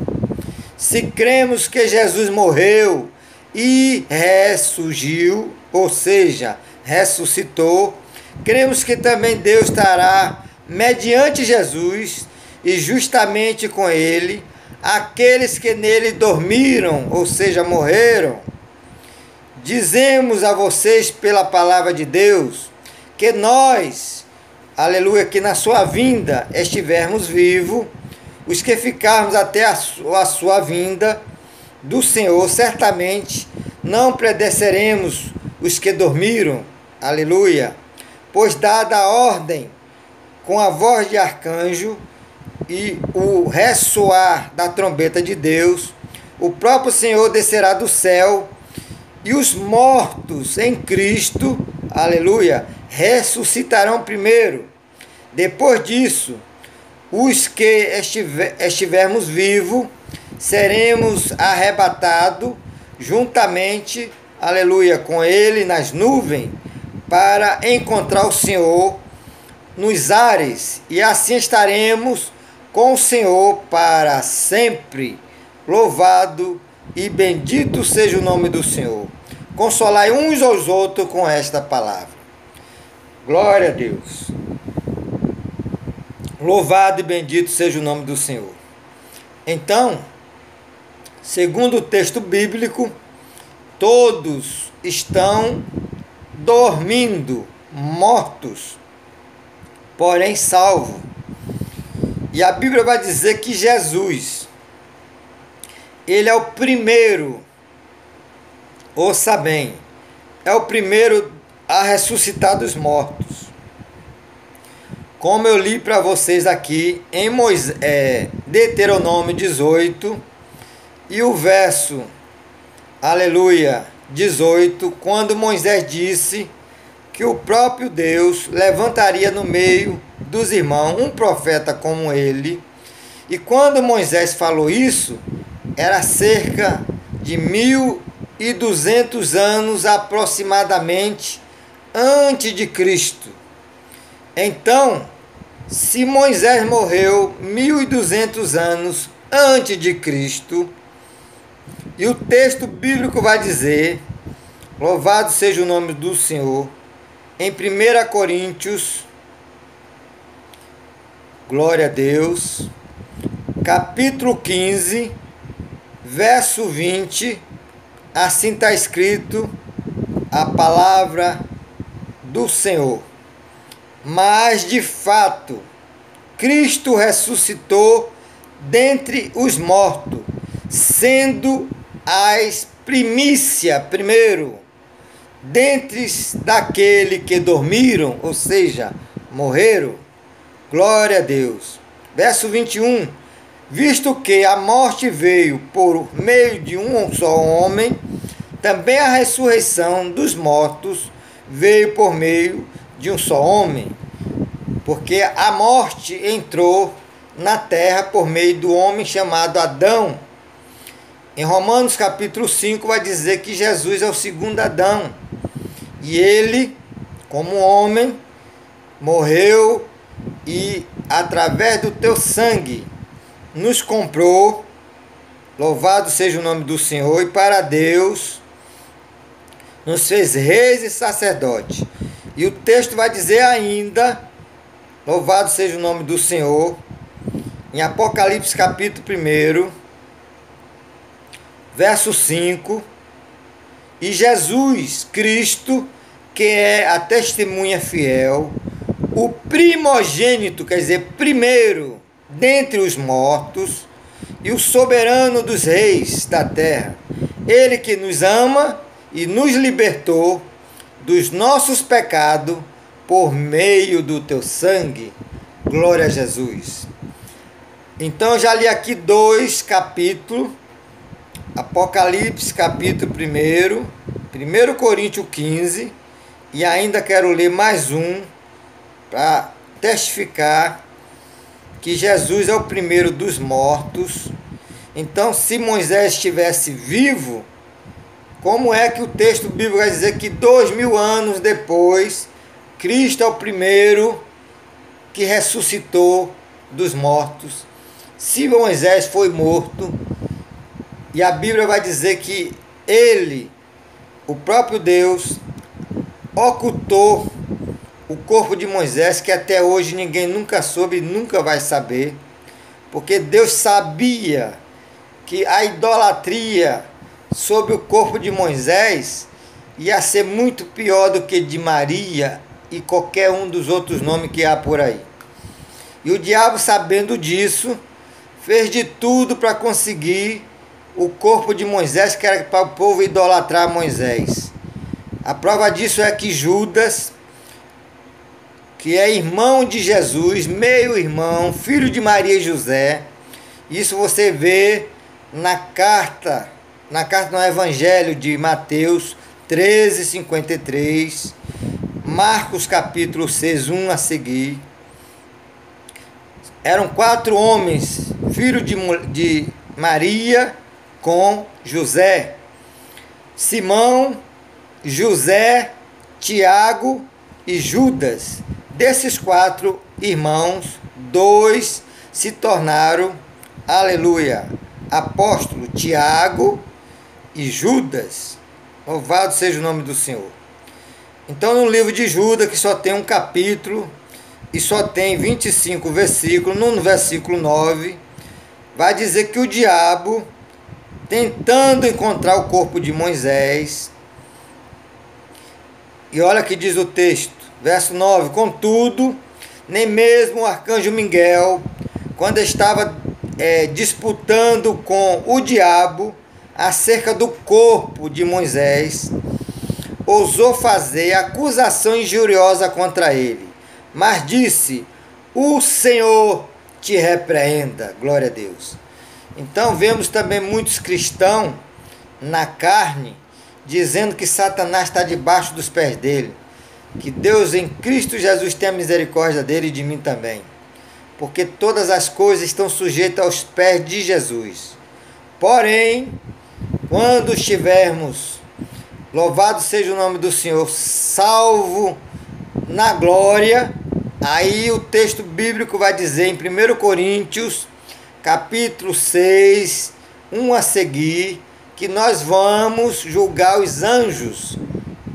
Se cremos que Jesus morreu e ressurgiu, ou seja, ressuscitou, cremos que também Deus estará mediante Jesus e justamente com ele aqueles que nele dormiram, ou seja, morreram. Dizemos a vocês pela palavra de Deus que nós, aleluia, que na sua vinda estivermos vivos, os que ficarmos até a sua vinda do Senhor, certamente não precederemos os que dormiram, aleluia, pois dada a ordem com a voz de arcanjo e o ressoar da trombeta de Deus, o próprio Senhor descerá do céu e os mortos em Cristo, aleluia, ressuscitarão primeiro. Depois disso, os que estivermos vivos, seremos arrebatados juntamente, aleluia, com ele nas nuvens, para encontrar o Senhor nos ares, e assim estaremos com o Senhor para sempre. Louvado e bendito seja o nome do Senhor. Consolai uns aos outros com esta palavra. Glória a Deus. Louvado e bendito seja o nome do Senhor. Então, segundo o texto bíblico, todos estão dormindo, mortos, porém salvos. E a Bíblia vai dizer que Jesus, ele é o primeiro, ouça bem, é o primeiro a ressuscitar dos mortos. Como eu li para vocês aqui em Deuteronômio 18 e o verso, aleluia, 18, quando Moisés disse que o próprio Deus levantaria no meio dos irmãos um profeta como ele. E quando Moisés falou isso, era cerca de 1.200 anos aproximadamente antes de Cristo. Então, se Moisés morreu 1.200 anos antes de Cristo, e o texto bíblico vai dizer, louvado seja o nome do Senhor, em 1 Coríntios, glória a Deus, capítulo 15, verso 20, assim está escrito a palavra do Senhor. Mas, de fato, Cristo ressuscitou dentre os mortos, sendo as primícias, primeiro, dentre daquele que dormiram, ou seja, morreram. Glória a Deus. Verso 21. Visto que a morte veio por meio de um só homem, também a ressurreição dos mortos veio por meio de um só homem. Porque a morte entrou na terra por meio do homem chamado Adão. Em Romanos capítulo 5 vai dizer que Jesus é o segundo Adão. E ele, como homem, morreu e através do teu sangue nos comprou. Louvado seja o nome do Senhor. E para Deus nos fez reis e sacerdotes. E o texto vai dizer ainda, louvado seja o nome do Senhor, em Apocalipse capítulo 1, verso 5, e Jesus Cristo, que é a testemunha fiel, o primogênito, quer dizer, primeiro dentre os mortos, e o soberano dos reis da terra, ele que nos ama e nos libertou dos nossos pecados por meio do teu sangue. Glória a Jesus. Então eu já li aqui 2 capítulos, Apocalipse capítulo 1 Coríntios 15, e ainda quero ler mais um para testificar que Jesus é o primeiro dos mortos Então, se Moisés estivesse vivo, como é que o texto bíblico vai dizer que 2000 anos depois, Cristo é o primeiro que ressuscitou dos mortos? Se Moisés foi morto, e a Bíblia vai dizer que ele, o próprio Deus, ocultou o corpo de Moisés, que até hoje ninguém nunca soube e nunca vai saber, porque Deus sabia que a idolatria sobre o corpo de Moisés ia ser muito pior do que de Maria e qualquer um dos outros nomes que há por aí. E o diabo, sabendo disso, fez de tudo para conseguir o corpo de Moisés, que era para o povo idolatrar Moisés. A prova disso é que Judas, que é irmão de Jesus, meio-irmão, filho de Maria e José, isso você vê na carta no Evangelho de Mateus 13:53, Marcos capítulo 6, 1 a seguir. Eram 4 homens, filhos de Maria com José: Simão, José, Tiago e Judas. Desses 4 irmãos, 2 se tornaram, aleluia, apóstolo: Tiago e Judas. Louvado seja o nome do Senhor. Então, no livro de Judas, que só tem um capítulo e só tem 25 versículos, no versículo 9, vai dizer que o diabo, tentando encontrar o corpo de Moisés, e olha que diz o texto, verso 9: contudo, nem mesmo o arcanjo Miguel, quando estava disputando com o diabo acerca do corpo de Moisés, ousou fazer acusação injuriosa contra ele, mas disse: o Senhor te repreenda. Glória a Deus. Então vemos também muitos cristãos na carne dizendo que Satanás está debaixo dos pés dele, que Deus em Cristo Jesus tenha misericórdia dele e de mim também, porque todas as coisas estão sujeitas aos pés de Jesus. Porém, quando estivermos, louvado seja o nome do Senhor, salvo na glória, aí o texto bíblico vai dizer em 1 Coríntios, capítulo 6, 1 a seguir, que nós vamos julgar os anjos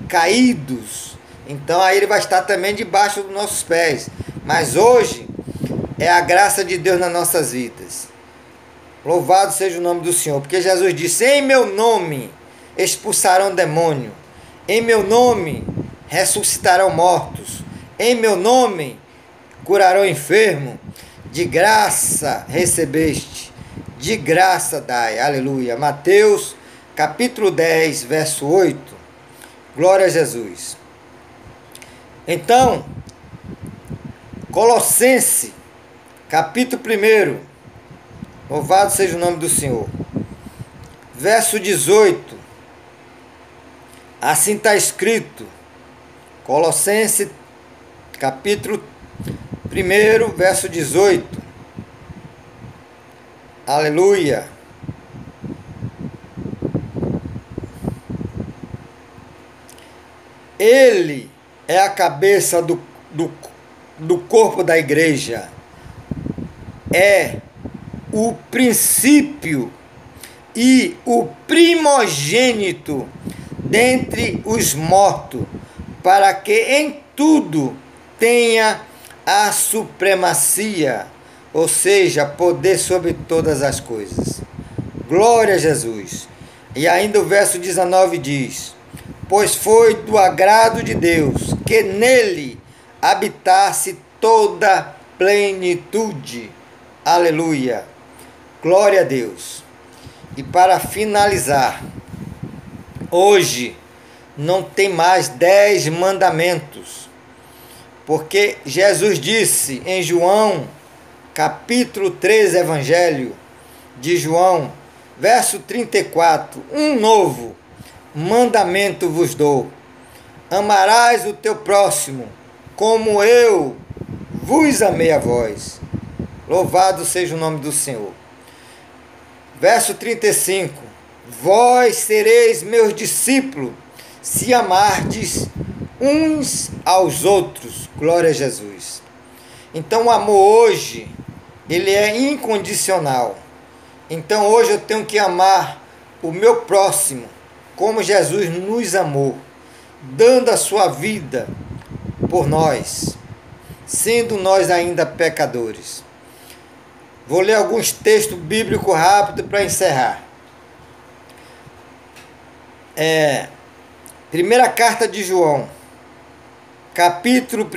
caídos. Então aí ele vai estar também debaixo dos nossos pés. Mas hoje é a graça de Deus nas nossas vidas. Louvado seja o nome do Senhor, porque Jesus disse: em meu nome expulsarão demônio, em meu nome ressuscitarão mortos, em meu nome curarão enfermo. De graça recebeste, de graça dai. Aleluia. Mateus capítulo 10, verso 8. Glória a Jesus. Então, Colossenses capítulo 1, louvado seja o nome do Senhor, verso 18, assim está escrito. Colossenses capítulo 1, verso 18. Aleluia. Ele é a cabeça do corpo da igreja. É o princípio e o primogênito dentre os mortos, para que em tudo tenha a supremacia, ou seja, poder sobre todas as coisas. Glória a Jesus. E ainda o verso 19 diz: pois foi do agrado de Deus que nele habitasse toda plenitude. Aleluia. Glória a Deus. E para finalizar, hoje não tem mais 10 mandamentos, porque Jesus disse em João, capítulo 13, Evangelho de João, verso 34, um novo mandamento vos dou: amarás o teu próximo como eu vos amei a vós. Louvado seja o nome do Senhor. Verso 35. Vós sereis meus discípulos, se amardes uns aos outros. Glória a Jesus. Então o amor hoje, ele é incondicional. Então hoje eu tenho que amar o meu próximo, como Jesus nos amou, dando a sua vida por nós, sendo nós ainda pecadores. Vou ler alguns textos bíblicos rápido para encerrar. Primeira carta de João, capítulo 1,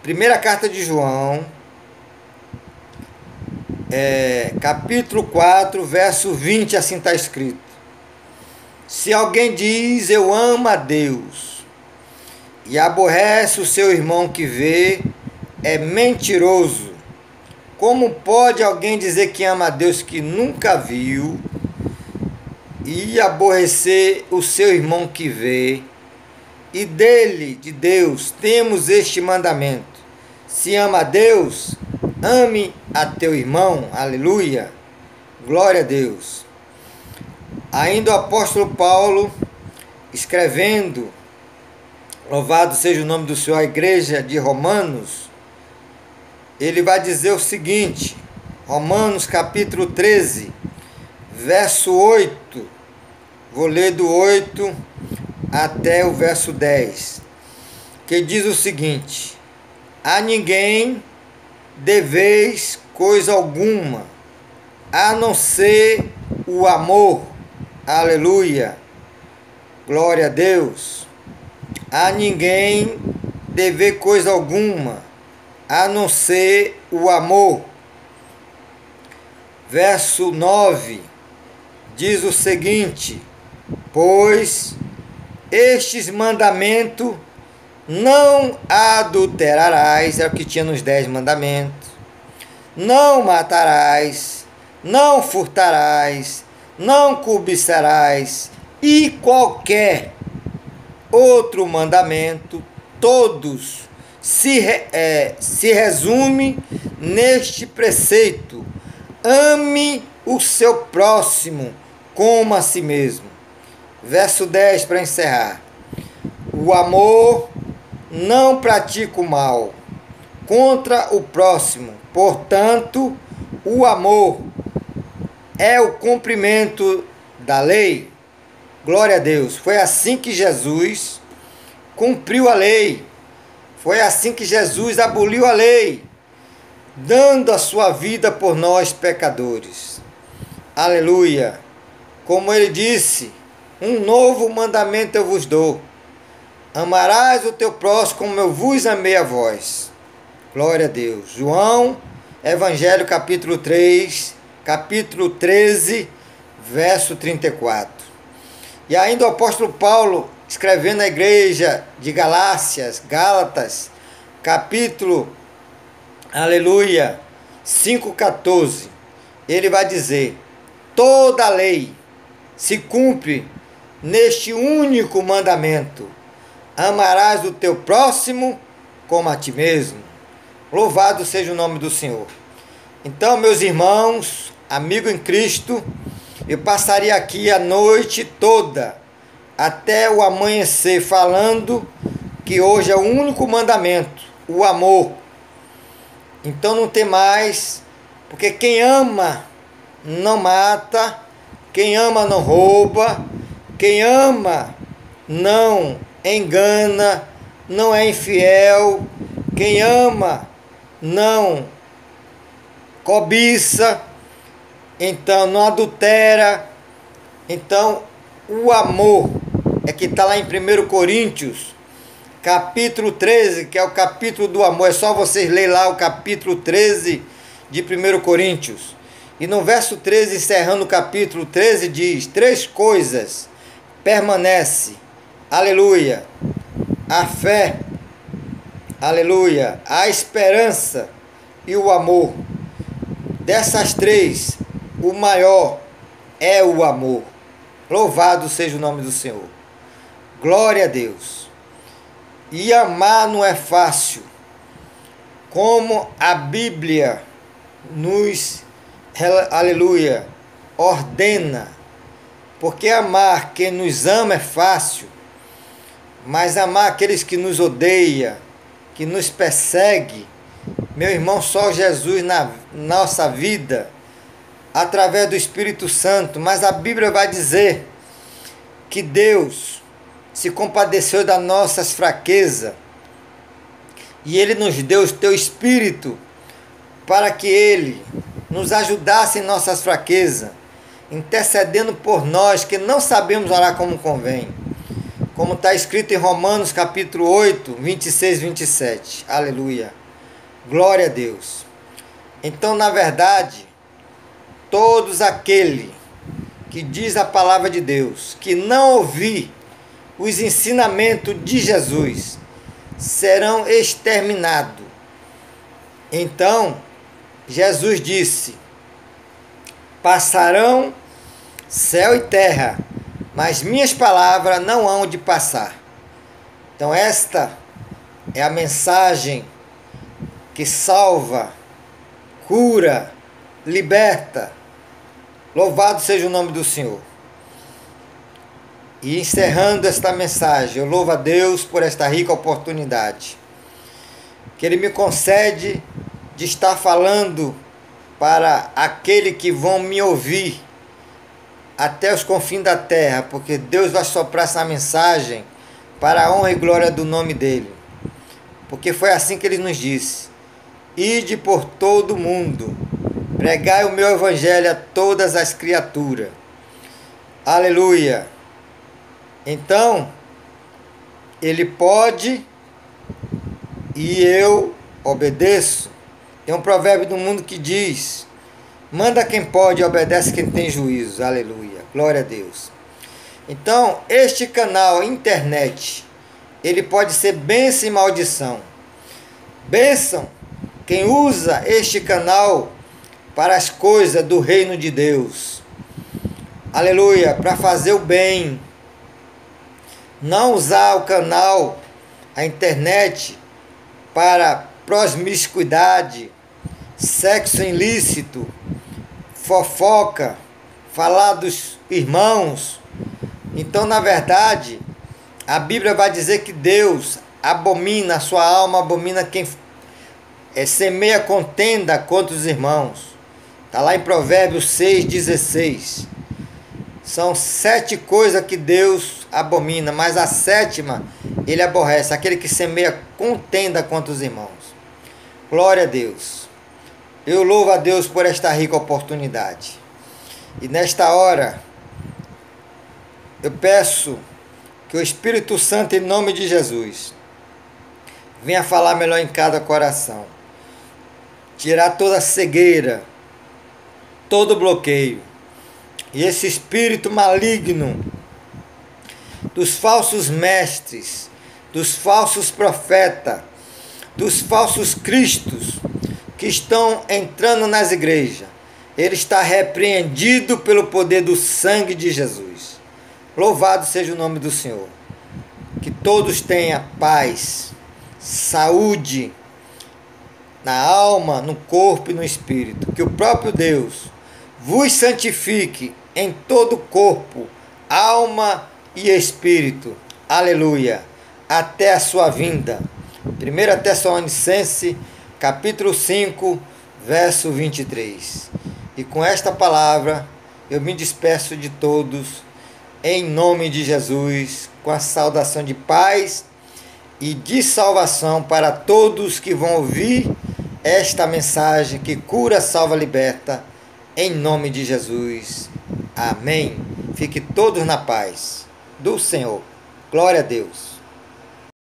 primeira carta de João, capítulo 4, verso 20, assim está escrito. Se alguém diz, eu amo a Deus, e aborrece o seu irmão que vê, é mentiroso. Como pode alguém dizer que ama a Deus que nunca viu, e aborrecer o seu irmão que vê? E dele, de Deus, temos este mandamento: se ama a Deus, ame a teu irmão. Aleluia, glória a Deus. Ainda o apóstolo Paulo, escrevendo, louvado seja o nome do Senhor, a igreja de Romanos, ele vai dizer o seguinte, Romanos capítulo 13, verso 8, vou ler do 8 até o verso 10, que diz o seguinte: a ninguém deveis coisa alguma, a não ser o amor. Aleluia, glória a Deus. A ninguém dever coisa alguma, a não ser o amor. Verso 9 diz o seguinte: pois estes mandamentos: não adulterarás, é o que tinha nos 10 mandamentos, não matarás, não furtarás, não cobiçarás, e qualquer outro mandamento, todos se resume neste preceito: ame o seu próximo como a si mesmo. Verso 10 para encerrar. O amor não pratica o mal contra o próximo, portanto, o amor é o cumprimento da lei. Glória a Deus. Foi assim que Jesus cumpriu a lei. Foi assim que Jesus aboliu a lei, dando a sua vida por nós pecadores. Aleluia. Como ele disse: um novo mandamento eu vos dou: amarás o teu próximo como eu vos amei a vós. Glória a Deus. João, Evangelho capítulo 3, capítulo 13, verso 34. E ainda o apóstolo Paulo, escrevendo à igreja de Gálatas, capítulo, aleluia, 5,14, ele vai dizer: toda a lei se cumpre neste único mandamento: amarás o teu próximo como a ti mesmo. Louvado seja o nome do Senhor. Então, meus irmãos, amigo em Cristo, eu passaria aqui a noite toda, até o amanhecer, falando que hoje é o único mandamento, o amor. Então não tem mais, porque quem ama não mata, quem ama não rouba, quem ama não engana, não é infiel, quem ama não cobiça, então não adultera. Então o amor é que está lá em 1 Coríntios, capítulo 13, que é o capítulo do amor. É só vocês lerem lá o capítulo 13 de 1 Coríntios. E no verso 13, encerrando o capítulo 13, diz: 3 coisas permanece, aleluia: a fé, aleluia, a esperança e o amor. Dessas 3, o maior é o amor. Louvado seja o nome do Senhor. Glória a Deus. E amar não é fácil. Como a Bíblia nos, aleluia, ordena, porque amar quem nos ama é fácil, mas amar aqueles que nos odeiam, que nos perseguem, meu irmão, só Jesus na nossa vida, através do Espírito Santo. Mas a Bíblia vai dizer que Deus se compadeceu das nossas fraquezas e Ele nos deu o teu Espírito para que Ele nos ajudasse em nossas fraquezas, intercedendo por nós que não sabemos orar como convém, como está escrito em Romanos capítulo 8, 26 e 27. Aleluia. Glória a Deus. Então, na verdade, todos aqueles que diz a palavra de Deus, que não ouvir os ensinamentos de Jesus, serão exterminados. Então, Jesus disse: passarão céu e terra, mas minhas palavras não hão de passar. Então, esta é a mensagem que salva, cura, liberta. Louvado seja o nome do Senhor. E encerrando esta mensagem, eu louvo a Deus por esta rica oportunidade que Ele me concede de estar falando para aqueles que vão me ouvir até os confins da terra, porque Deus vai soprar essa mensagem para a honra e glória do nome dEle. Porque foi assim que Ele nos disse: ide por todo o mundo, pregai o meu evangelho a todas as criaturas. Aleluia. Então, Ele pode e eu obedeço. Tem um provérbio do mundo que diz: manda quem pode e obedece quem tem juízo. Aleluia. Glória a Deus. Então, este canal internet, ele pode ser bênção e maldição. Bênção quem usa este canal para as coisas do reino de Deus. Aleluia, para fazer o bem. Não usar o canal, a internet, para promiscuidade, sexo ilícito, fofoca, falar dos irmãos. Então, na verdade, a Bíblia vai dizer que Deus abomina, a sua alma abomina quem semeia contenda contra os irmãos. Está lá em Provérbios 6,16. São 7 coisas que Deus abomina, mas a 7ª Ele aborrece, aquele que semeia contenda contra os irmãos. Glória a Deus. Eu louvo a Deus por esta rica oportunidade. E nesta hora, eu peço que o Espírito Santo, em nome de Jesus, venha falar melhor em cada coração. Tirar toda a cegueira, todo bloqueio. E esse espírito maligno dos falsos mestres, dos falsos profetas, dos falsos cristos que estão entrando nas igrejas, ele está repreendido pelo poder do sangue de Jesus. Louvado seja o nome do Senhor. Que todos tenham paz, saúde na alma, no corpo e no espírito. Que o próprio Deus vos santifique em todo o corpo, alma e espírito. Aleluia. Até a sua vinda. 1 Tessalonicenses, capítulo 5, verso 23. E com esta palavra, eu me despeço de todos, em nome de Jesus, com a saudação de paz e de salvação para todos que vão ouvir esta mensagem que cura, salva, liberta, em nome de Jesus. Amém. Fique todos na paz do Senhor. Glória a Deus.